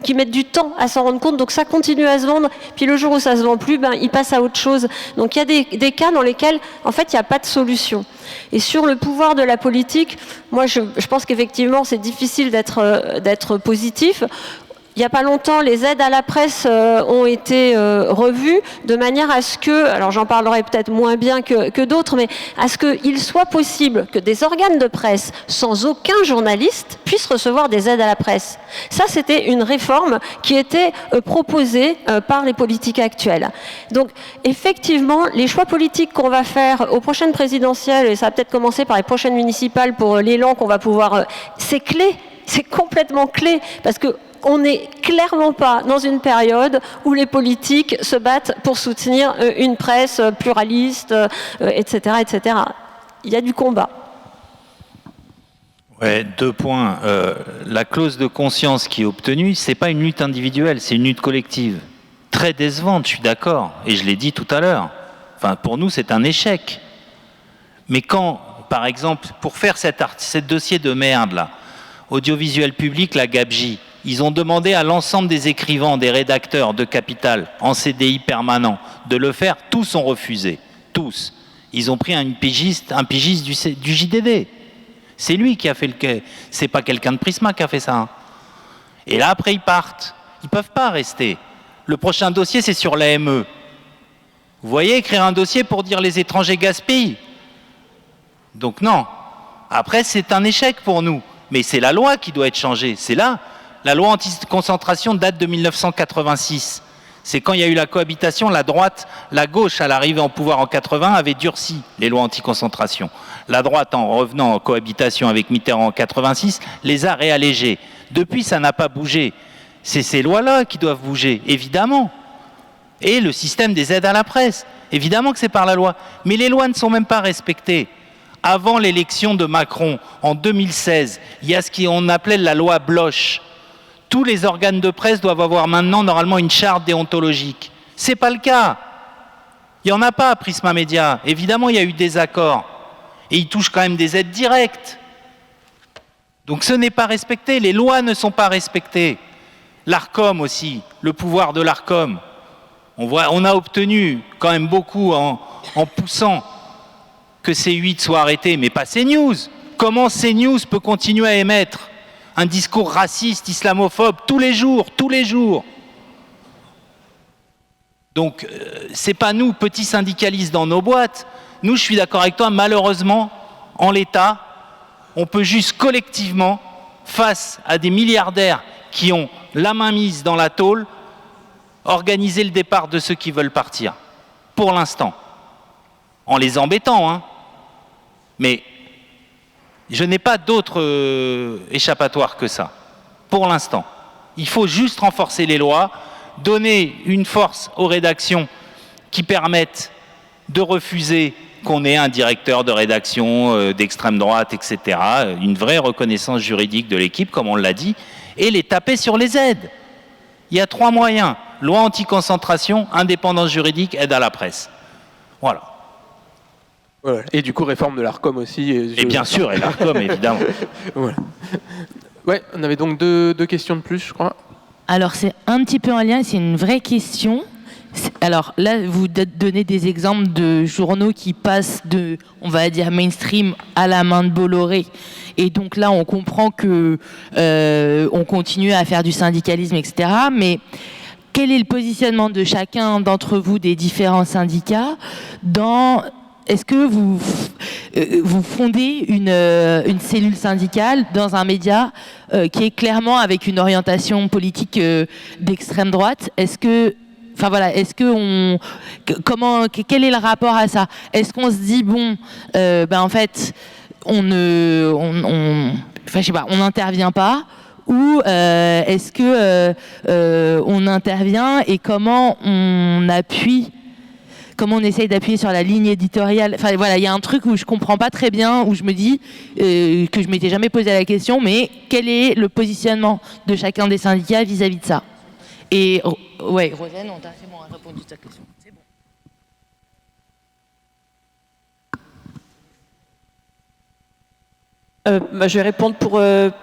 qui mettent du temps à s'en rendre compte, donc ça continue à se vendre, puis le jour où ça se vend plus, ben, ils passent à autre chose. Donc il y a des cas dans lesquels, en fait, il n'y a pas de solution. Et sur le pouvoir de la politique, moi je pense qu'effectivement c'est difficile d'être positif. Il n'y a pas longtemps, les aides à la presse ont été revues de manière à ce que, alors j'en parlerai peut-être moins bien que d'autres, mais à ce qu'il soit possible que des organes de presse sans aucun journaliste puissent recevoir des aides à la presse. Ça, c'était une réforme qui était proposée par les politiques actuelles. Donc, effectivement, les choix politiques qu'on va faire aux prochaines présidentielles, et ça va peut-être commencer par les prochaines municipales pour l'élan qu'on va pouvoir... c'est clé, c'est complètement clé, parce que on n'est clairement pas dans une période où les politiques se battent pour soutenir une presse pluraliste, etc., etc. Il y a du combat. Ouais, 2 points. La clause de conscience qui est obtenue, c'est pas une lutte individuelle, c'est une lutte collective. Très décevante, je suis d'accord, et je l'ai dit tout à l'heure. Enfin, pour nous, c'est un échec. Mais quand, par exemple, pour faire cet dossier de merde là, audiovisuel public, la gabegie, ils ont demandé à l'ensemble des écrivains, des rédacteurs de Capital, en CDI permanent, de le faire. Tous ont refusé. Tous. Ils ont pris un pigiste du JDD. C'est lui qui a fait le... C'est pas quelqu'un de Prisma qui a fait ça. Hein. Et là, après, ils partent. Ils peuvent pas rester. Le prochain dossier, c'est sur l'AME. Vous voyez, écrire un dossier pour dire les étrangers gaspillent. Donc non. Après, c'est un échec pour nous. Mais c'est la loi qui doit être changée. C'est là... La loi anti-concentration date de 1986. C'est quand il y a eu la cohabitation, la droite, la gauche, à l'arrivée en pouvoir en 80, avait durci les lois anti-concentration. La droite, en revenant en cohabitation avec Mitterrand en 86, les a réallégées. Depuis, ça n'a pas bougé. C'est ces lois-là qui doivent bouger, évidemment. Et le système des aides à la presse. Évidemment que c'est par la loi. Mais les lois ne sont même pas respectées. Avant l'élection de Macron, en 2016, il y a ce qu'on appelait la loi Bloch. Tous les organes de presse doivent avoir maintenant, normalement, une charte déontologique. C'est pas le cas. Il n'y en a pas à Prisma Media. Évidemment, il y a eu des accords. Et ils touchent quand même des aides directes. Donc ce n'est pas respecté. Les lois ne sont pas respectées. L'Arcom aussi, le pouvoir de l'Arcom. On a obtenu quand même beaucoup en poussant que C8 soit arrêté, mais pas CNews. Comment CNews peut continuer à émettre un discours raciste, islamophobe, tous les jours. Donc, c'est pas nous, petits syndicalistes dans nos boîtes. Nous, je suis d'accord avec toi, malheureusement, en l'état, on peut juste collectivement, face à des milliardaires qui ont la main mise dans la tôle, organiser le départ de ceux qui veulent partir. Pour l'instant. En les embêtant, hein. Mais... je n'ai pas d'autre échappatoire que ça, pour l'instant. Il faut juste renforcer les lois, donner une force aux rédactions qui permettent de refuser qu'on ait un directeur de rédaction d'extrême droite, etc., une vraie reconnaissance juridique de l'équipe, comme on l'a dit, et les taper sur les aides. Il y a 3 moyens. Loi anti-concentration, indépendance juridique, aide à la presse. Voilà. Voilà. Et du coup, réforme de l'Arcom aussi. Et bien sûr, et l'Arcom, évidemment. Voilà. Ouais, on avait donc deux questions de plus, je crois. Alors, c'est un petit peu en lien, c'est une vraie question. Alors là, vous donnez des exemples de journaux qui passent de, on va dire, mainstream à la main de Bolloré. Et donc là, on comprend que on continue à faire du syndicalisme, etc. Mais quel est le positionnement de chacun d'entre vous des différents syndicats dans... Est-ce que vous fondez une cellule syndicale dans un média qui est clairement avec une orientation politique d'extrême droite? Est-ce que Enfin voilà, est-ce que quel est le rapport à ça? Est-ce qu'on se dit bon, en fait, on n'intervient pas, ou est-ce que on intervient et comment on essaye d'appuyer sur la ligne éditoriale? Enfin voilà, il y a un truc où je comprends pas très bien, où je me dis que je m'étais jamais posé la question, mais quel est le positionnement de chacun des syndicats vis-à-vis de ça? Et ouais, Rosane, c'est bon, on a répondu à ta question. C'est bon. Je vais répondre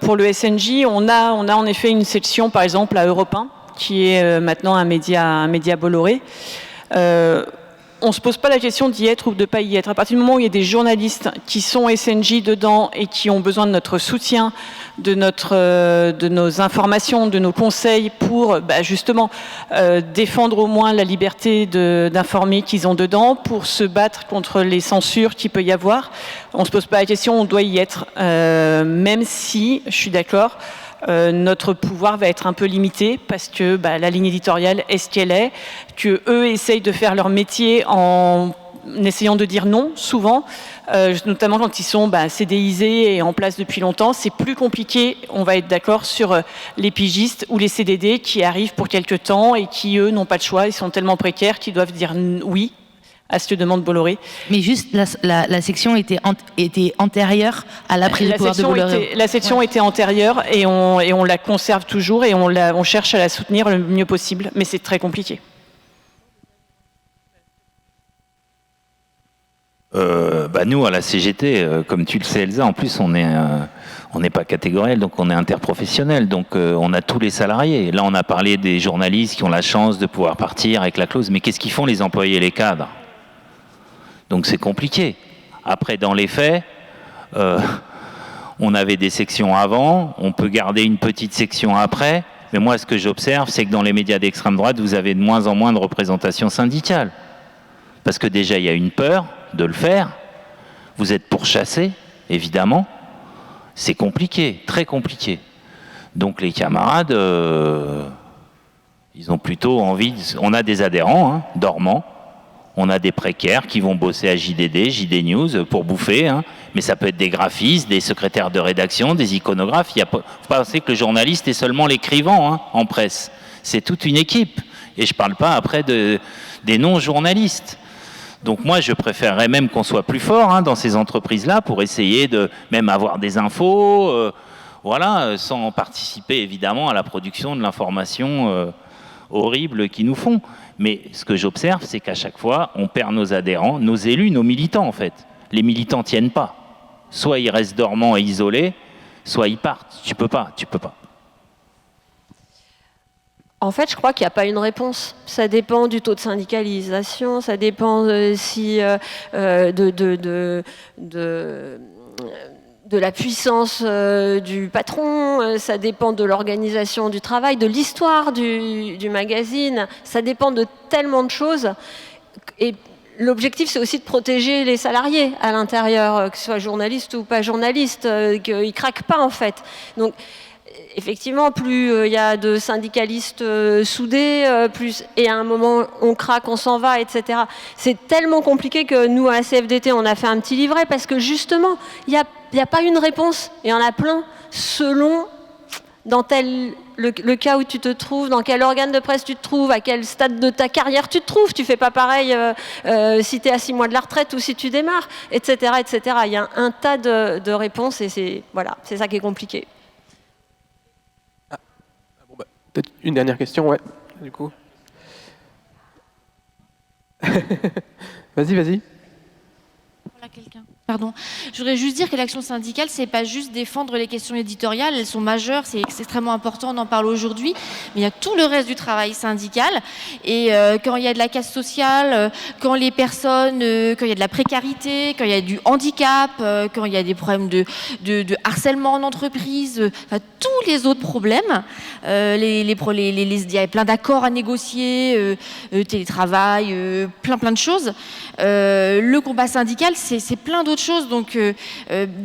pour le SNJ. On a en effet une section, par exemple, à Europe 1, qui est maintenant un média Bolloré. On ne se pose pas la question d'y être ou de ne pas y être. À partir du moment où il y a des journalistes qui sont SNJ dedans et qui ont besoin de notre soutien, de nos informations, de nos conseils pour justement défendre au moins la liberté d'informer qu'ils ont dedans, pour se battre contre les censures qu'il peut y avoir, on ne se pose pas la question, on doit y être. Même si, je suis d'accord, notre pouvoir va être un peu limité parce que la ligne éditoriale est ce qu'elle est, que eux essayent de faire leur métier en essayant de dire non, souvent, notamment quand ils sont CDIsés et en place depuis longtemps. C'est plus compliqué, on va être d'accord, sur les pigistes ou les CDD qui arrivent pour quelque temps et qui, eux, n'ont pas de choix, ils sont tellement précaires qu'ils doivent dire oui à ce que demande Bolloré. Mais juste, la section était antérieure à la prise de pouvoir de Bolloré. La section était antérieure et on la conserve toujours et on cherche à la soutenir le mieux possible, mais c'est très compliqué. Nous, à la CGT, comme tu le sais, Elsa, en plus, on n'est pas catégoriel, donc on est interprofessionnel, donc on a tous les salariés. Là, on a parlé des journalistes qui ont la chance de pouvoir partir avec la clause, mais qu'est-ce qu'ils font les employés et les cadres? Donc c'est compliqué. Après, dans les faits, on avait des sections avant, on peut garder une petite section après, mais moi, ce que j'observe, c'est que dans les médias d'extrême droite, vous avez de moins en moins de représentation syndicale. Parce que déjà, il y a une peur de le faire. Vous êtes pourchassés, évidemment. C'est compliqué, très compliqué. Donc les camarades, ils ont plutôt envie... On a des adhérents, dormants. On a des précaires qui vont bosser à JDD, JD News pour bouffer. Mais ça peut être des graphistes, des secrétaires de rédaction, des iconographes. Il faut pas penser que le journaliste est seulement l'écrivain en presse. C'est toute une équipe. Et je ne parle pas après des non-journalistes. Donc moi, je préférerais même qu'on soit plus fort dans ces entreprises-là pour essayer de même avoir des infos, sans participer évidemment à la production de l'information horrible qu'ils nous font. Mais ce que j'observe, c'est qu'à chaque fois, on perd nos adhérents, nos élus, nos militants en fait. Les militants ne tiennent pas. Soit ils restent dormants et isolés, soit ils partent. Tu peux pas. En fait, je crois qu'il n'y a pas une réponse. Ça dépend du taux de syndicalisation, ça dépend de la puissance du patron, ça dépend de l'organisation du travail, de l'histoire du magazine, ça dépend de tellement de choses. Et l'objectif, c'est aussi de protéger les salariés à l'intérieur, que ce soit journalistes ou pas journalistes, qu'ils ne craquent pas en fait. Donc, effectivement, plus il y a de syndicalistes soudés, plus, et à un moment on craque, on s'en va, etc. C'est tellement compliqué que nous, à la CFDT, on a fait un petit livret parce que justement, il n'y a pas une réponse. Il y en a plein selon dans le cas où tu te trouves, dans quel organe de presse tu te trouves, à quel stade de ta carrière tu te trouves. Tu ne fais pas pareil si tu es à 6 mois de la retraite ou si tu démarres, etc. etc. Il y a un tas de réponses et c'est ça qui est compliqué. Peut-être une dernière question, ouais, du coup. Vas-y. Voilà quelqu'un. Pardon. Je voudrais juste dire que l'action syndicale, c'est pas juste défendre les questions éditoriales, elles sont majeures, c'est extrêmement important, on en parle aujourd'hui, mais il y a tout le reste du travail syndical. Et quand il y a de la casse sociale, quand les personnes, quand il y a de la précarité, quand il y a du handicap, quand il y a des problèmes de harcèlement en entreprise, enfin, tous les autres problèmes, il y a plein d'accords à négocier, télétravail, plein de choses. Le combat syndical, c'est plein d'autres d'autres choses. Donc,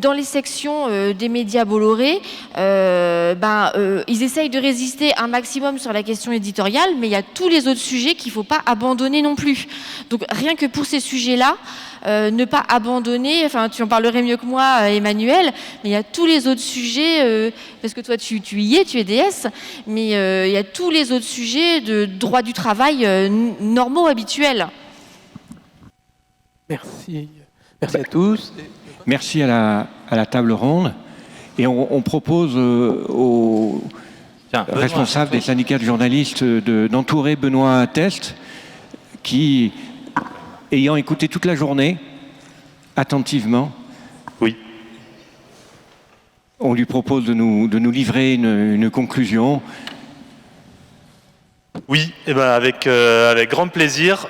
dans les sections des médias Bolloré, ils essayent de résister un maximum sur la question éditoriale, mais il y a tous les autres sujets qu'il ne faut pas abandonner non plus. Donc, rien que pour ces sujets-là, ne pas abandonner, enfin tu en parlerais mieux que moi Emmanuel, mais il y a tous les autres sujets, parce que toi tu y es, tu es DS, mais il y a tous les autres sujets de droit du travail normaux, habituels. Merci. Merci à tous. Merci à la table ronde. Et on propose aux responsables des syndicats de journalistes d'entourer Benoît Test, qui, ayant écouté toute la journée, attentivement, oui, on lui propose de nous livrer une conclusion. Oui, eh ben avec grand plaisir.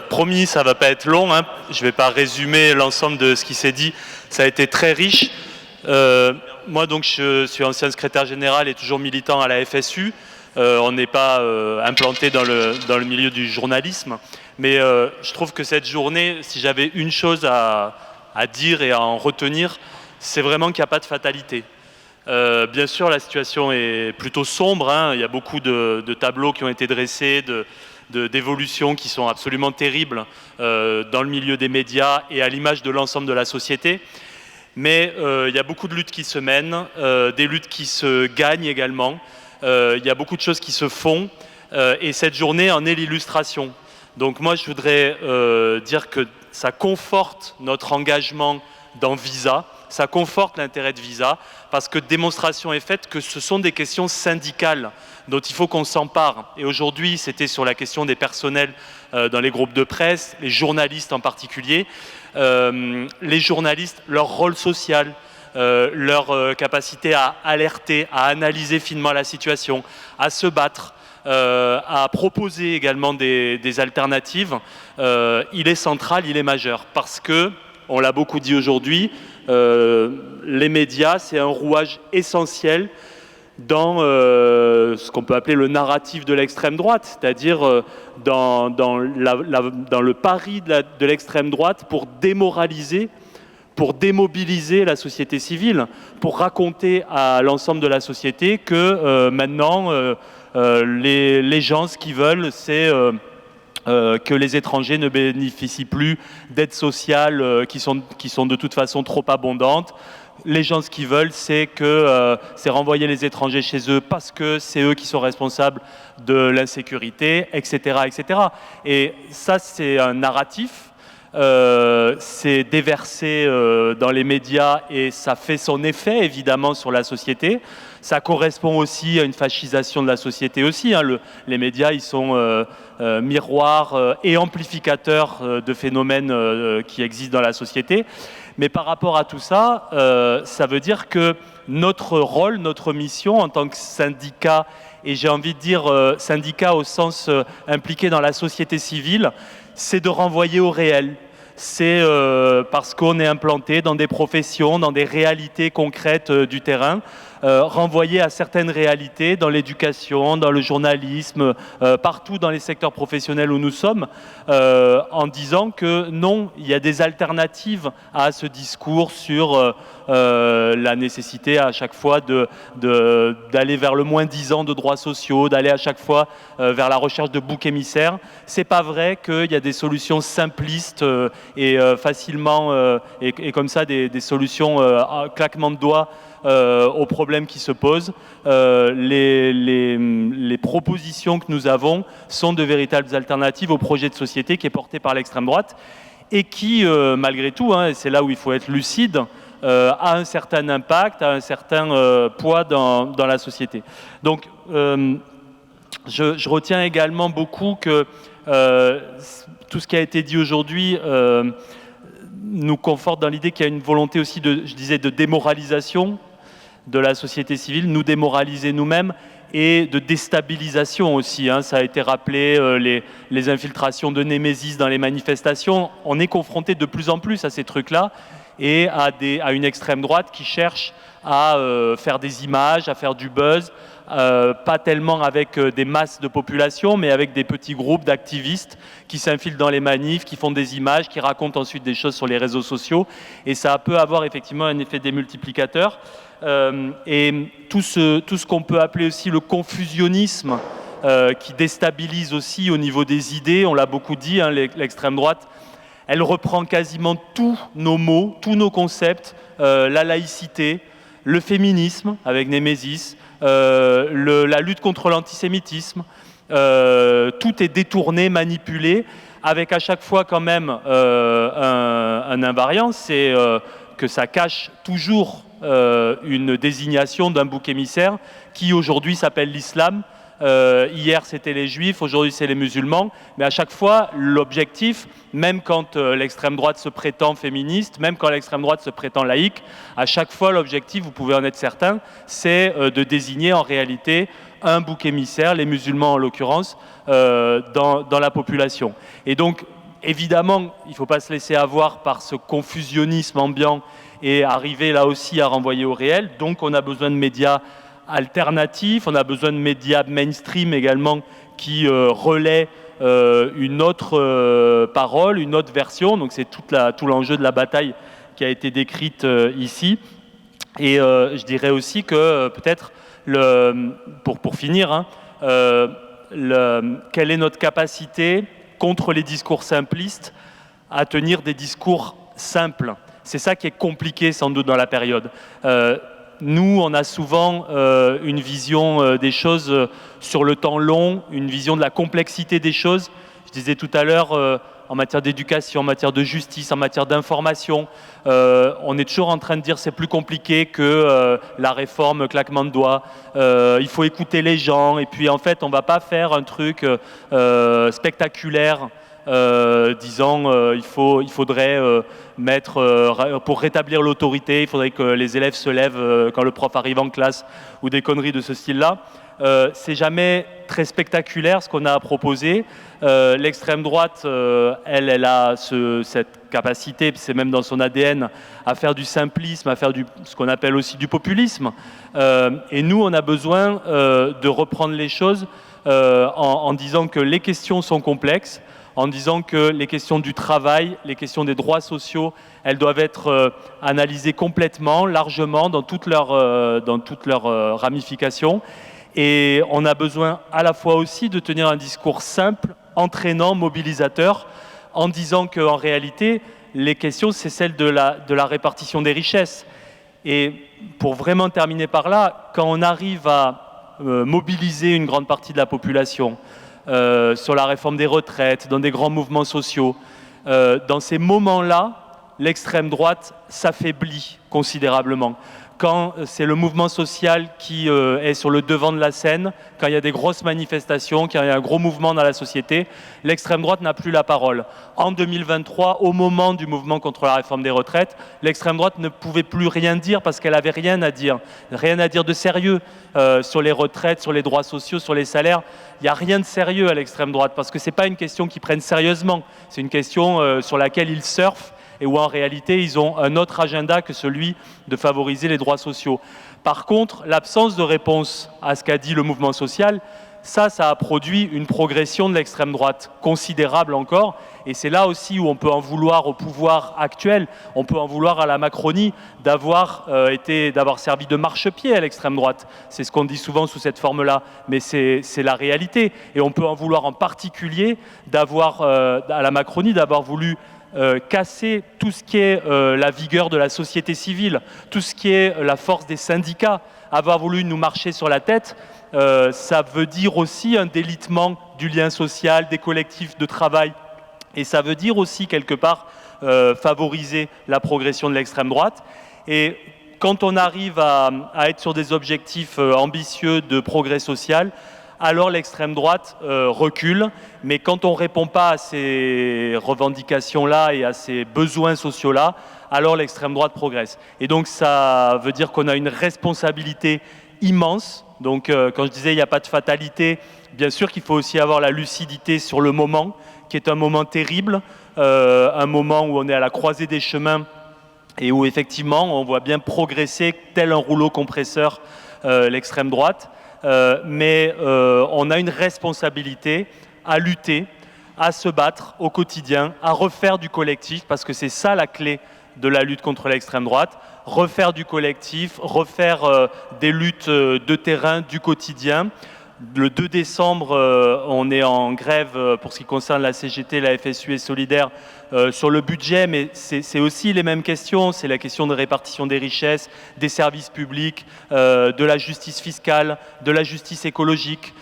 Promis, ça va pas être long, hein. Je vais pas résumer l'ensemble de ce qui s'est dit. Ça a été très riche. Moi, donc, je suis ancien secrétaire général et toujours militant à la FSU. On n'est pas implanté dans le milieu du journalisme. Mais je trouve que cette journée, si j'avais une chose à dire et à en retenir, c'est vraiment qu'il n'y a pas de fatalité. Bien sûr, la situation est plutôt sombre, hein. Il y a beaucoup de tableaux qui ont été dressés, d'évolutions qui sont absolument terribles dans le milieu des médias et à l'image de l'ensemble de la société. Mais il y a beaucoup de luttes qui se mènent, des luttes qui se gagnent également. Il y a beaucoup de choses qui se font et cette journée en est l'illustration. Donc moi, je voudrais dire que ça conforte notre engagement dans Visa, ça conforte l'intérêt de Visa, parce que démonstration est faite que ce sont des questions syndicales dont il faut qu'on s'empare. Et aujourd'hui, c'était sur la question des personnels dans les groupes de presse, les journalistes en particulier. Les journalistes, leur rôle social, leur capacité à alerter, à analyser finement la situation, à se battre, à proposer également des alternatives, il est central, il est majeur. Parce que, on l'a beaucoup dit aujourd'hui, les médias, c'est un rouage essentiel dans ce qu'on peut appeler le narratif de l'extrême droite, c'est-à-dire dans le pari de l'extrême droite pour démoraliser, pour démobiliser la société civile, pour raconter à l'ensemble de la société que maintenant, les gens, ce qu'ils veulent, c'est que les étrangers ne bénéficient plus d'aides sociales qui sont de toute façon trop abondantes. Les gens, ce qu'ils veulent, c'est renvoyer les étrangers chez eux parce que c'est eux qui sont responsables de l'insécurité, etc., etc. Et ça, c'est un narratif. C'est déversé dans les médias et ça fait son effet, évidemment, sur la société. Ça correspond aussi à une fascisation de la société aussi, hein. Les médias, ils sont miroirs et amplificateurs de phénomènes qui existent dans la société. Mais par rapport à tout ça, ça veut dire que notre rôle, notre mission en tant que syndicat, et j'ai envie de dire syndicat au sens impliqué dans la société civile, c'est de renvoyer au réel. C'est parce qu'on est implanté dans des professions, dans des réalités concrètes du terrain, renvoyer à certaines réalités dans l'éducation, dans le journalisme, partout dans les secteurs professionnels où nous sommes, en disant que non, il y a des alternatives à ce discours sur la nécessité à chaque fois d'aller vers le moins-disant de droits sociaux, d'aller à chaque fois vers la recherche de boucs émissaires. C'est pas vrai qu'il y a des solutions simplistes et facilement et comme ça des solutions à claquement de doigts aux problèmes qui se posent. Les propositions que nous avons sont de véritables alternatives au projet de société qui est porté par l'extrême droite et qui, malgré tout, hein, et c'est là où il faut être lucide, a un certain impact, a un certain poids dans la société. Donc, je retiens également beaucoup que tout ce qui a été dit aujourd'hui nous conforte dans l'idée qu'il y a une volonté aussi de démoralisation de la société civile, nous démoraliser nous-mêmes, et de déstabilisation aussi, hein. Ça a été rappelé, les infiltrations de Némésis dans les manifestations. On est confronté de plus en plus à ces trucs-là, et à une extrême droite qui cherche à faire des images, à faire du buzz, pas tellement avec des masses de population, mais avec des petits groupes d'activistes qui s'infilent dans les manifs, qui font des images, qui racontent ensuite des choses sur les réseaux sociaux. Et ça peut avoir effectivement un effet démultiplicateur. Et tout ce qu'on peut appeler aussi le confusionnisme, qui déstabilise aussi au niveau des idées, on l'a beaucoup dit, hein, l'extrême droite, elle reprend quasiment tous nos mots, tous nos concepts, la laïcité, le féminisme avec Némésis, la lutte contre l'antisémitisme, tout est détourné, manipulé, avec à chaque fois quand même un invariant, c'est que ça cache toujours une désignation d'un bouc émissaire qui aujourd'hui s'appelle l'islam. Hier c'était les juifs, aujourd'hui c'est les musulmans, mais à chaque fois l'objectif, même quand l'extrême droite se prétend féministe, même quand l'extrême droite se prétend laïque, à chaque fois l'objectif, vous pouvez en être certain, c'est de désigner en réalité un bouc émissaire, les musulmans en l'occurrence, dans la population. Et donc évidemment il ne faut pas se laisser avoir par ce confusionnisme ambiant et arriver là aussi à renvoyer au réel, donc on a besoin de médias alternatifs, on a besoin de médias mainstream également qui relaient une autre parole, une autre version. Donc c'est tout l'enjeu de la bataille qui a été décrite ici. Et je dirais aussi que peut-être, pour finir, hein, quelle est notre capacité contre les discours simplistes à tenir des discours simples. C'est ça qui est compliqué sans doute dans la période. Nous, on a souvent une vision des choses sur le temps long, une vision de la complexité des choses. Je disais tout à l'heure, en matière d'éducation, en matière de justice, en matière d'information, on est toujours en train de dire c'est plus compliqué que la réforme claquement de doigts. Il faut écouter les gens, et puis en fait, on ne va pas faire un truc spectaculaire. Disant il faudrait mettre pour rétablir l'autorité, il faudrait que les élèves se lèvent quand le prof arrive en classe, ou des conneries de ce style-là. C'est jamais très spectaculaire ce qu'on a à proposer. L'extrême droite, elle a cette capacité, c'est même dans son ADN, à faire du simplisme, à faire ce qu'on appelle aussi du populisme. Et nous, on a besoin de reprendre les choses en disant que les questions sont complexes, en disant que les questions du travail, les questions des droits sociaux, elles doivent être analysées complètement, largement, dans toutes leurs ramifications. Et on a besoin à la fois aussi de tenir un discours simple, entraînant, mobilisateur, en disant qu'en réalité, les questions, c'est celle de la répartition des richesses. Et pour vraiment terminer par là, quand on arrive à mobiliser une grande partie de la population, sur la réforme des retraites, dans des grands mouvements sociaux. Dans ces moments-là, l'extrême droite s'affaiblit considérablement. Quand c'est le mouvement social qui est sur le devant de la scène, quand il y a des grosses manifestations, quand il y a un gros mouvement dans la société, l'extrême droite n'a plus la parole. En 2023, au moment du mouvement contre la réforme des retraites, l'extrême droite ne pouvait plus rien dire parce qu'elle n'avait rien à dire de sérieux sur les retraites, sur les droits sociaux, sur les salaires. Il n'y a rien de sérieux à l'extrême droite parce que ce n'est pas une question qu'ils prennent sérieusement, c'est une question sur laquelle ils surfent, et où en réalité ils ont un autre agenda que celui de favoriser les droits sociaux. Par contre, l'absence de réponse à ce qu'a dit le mouvement social, ça a produit une progression de l'extrême droite considérable encore, et c'est là aussi où on peut en vouloir au pouvoir actuel, on peut en vouloir à la Macronie d'avoir servi de marchepied à l'extrême droite. C'est ce qu'on dit souvent sous cette forme-là, mais c'est la réalité. Et on peut en vouloir en particulier à la Macronie d'avoir voulu casser tout ce qui est la vigueur de la société civile, tout ce qui est la force des syndicats, avoir voulu nous marcher sur la tête, ça veut dire aussi un délitement du lien social, des collectifs de travail, et ça veut dire aussi quelque part favoriser la progression de l'extrême droite. Et quand on arrive à être sur des objectifs ambitieux de progrès social, alors l'extrême droite recule, mais quand on ne répond pas à ces revendications-là et à ces besoins sociaux-là, alors l'extrême droite progresse. Et donc ça veut dire qu'on a une responsabilité immense. Donc quand je disais il n'y a pas de fatalité, bien sûr qu'il faut aussi avoir la lucidité sur le moment, qui est un moment terrible, un moment où on est à la croisée des chemins et où effectivement on voit bien progresser tel un rouleau compresseur l'extrême droite, mais on a une responsabilité à lutter, à se battre au quotidien, à refaire du collectif, parce que c'est ça la clé de la lutte contre l'extrême droite, refaire du collectif, refaire des luttes de terrain, du quotidien. Le 2 décembre, on est en grève pour ce qui concerne la CGT, la FSU et Solidaire sur le budget, mais c'est aussi les mêmes questions. C'est la question de répartition des richesses, des services publics, de la justice fiscale, de la justice écologique.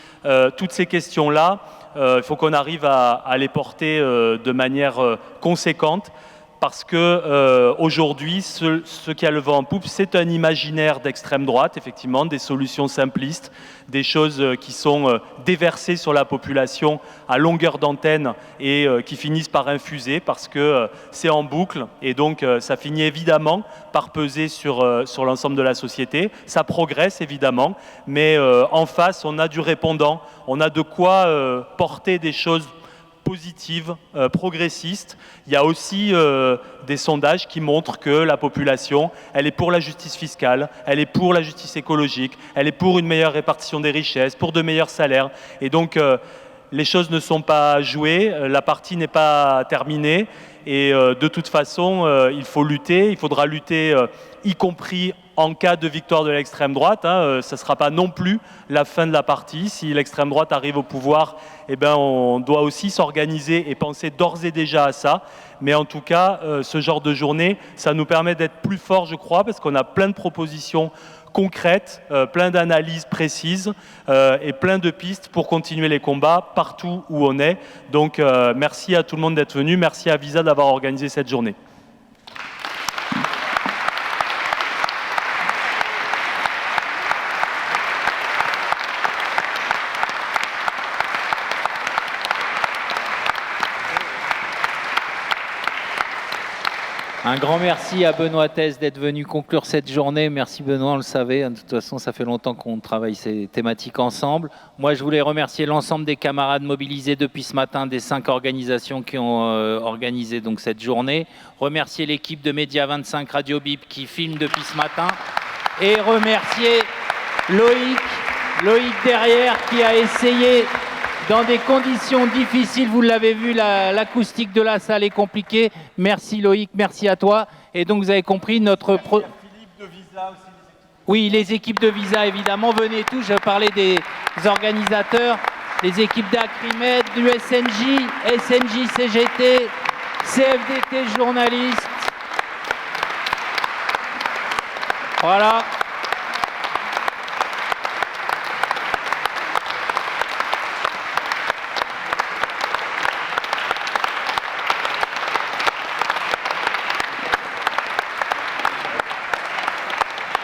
Toutes ces questions-là, il faut qu'on arrive à les porter de manière conséquente. Parce que aujourd'hui, ce qui a le vent en poupe, c'est un imaginaire d'extrême droite, effectivement, des solutions simplistes, des choses qui sont déversées sur la population à longueur d'antenne et qui finissent par infuser parce que c'est en boucle et donc ça finit évidemment par peser sur l'ensemble de la société. Ça progresse évidemment, mais en face, on a du répondant, on a de quoi porter des choses positive, progressiste. Il y a aussi des sondages qui montrent que la population, elle est pour la justice fiscale, elle est pour la justice écologique, elle est pour une meilleure répartition des richesses, pour de meilleurs salaires. Et donc, les choses ne sont pas jouées, la partie n'est pas terminée. Et de toute façon, il faut lutter, il faudra lutter, y compris en cas de victoire de l'extrême droite. Ça ne sera pas non plus la fin de la partie. Si l'extrême droite arrive au pouvoir, eh ben, on doit aussi s'organiser et penser d'ores et déjà à ça. Mais en tout cas, ce genre de journée, ça nous permet d'être plus forts, je crois, parce qu'on a plein de propositions concrètes, plein d'analyses précises et plein de pistes pour continuer les combats partout où on est. Donc merci à tout le monde d'être venu, merci à Visa d'avoir organisé cette journée. Un grand merci à Benoît Thès d'être venu conclure cette journée. Merci Benoît, on le savait. De toute façon, ça fait longtemps qu'on travaille ces thématiques ensemble. Moi, je voulais remercier l'ensemble des camarades mobilisés depuis ce matin, des 5 organisations qui ont organisé donc cette journée. Remercier l'équipe de Média 25 Radio Bip qui filme depuis ce matin. Et remercier Loïc derrière qui a essayé dans des conditions difficiles, vous l'avez vu, l'acoustique de la salle est compliquée. Merci Loïc, merci à toi. Et donc vous avez compris notre... Philippe de Visa aussi. Oui, les équipes de Visa évidemment, venez tous, je parlais des organisateurs, les équipes d'Acrimed, du SNJ CGT, CFDT journalistes. Voilà.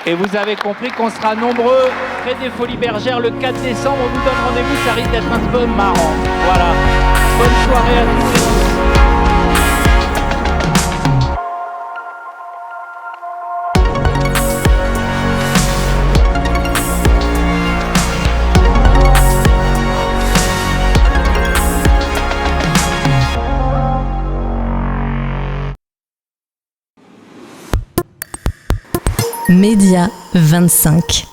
Et vous avez compris qu'on sera nombreux près des Folies Bergères le 4 décembre. On vous donne rendez-vous, ça risque d'être un peu marrant. Voilà. Bonne soirée à tous et tous. Média 25.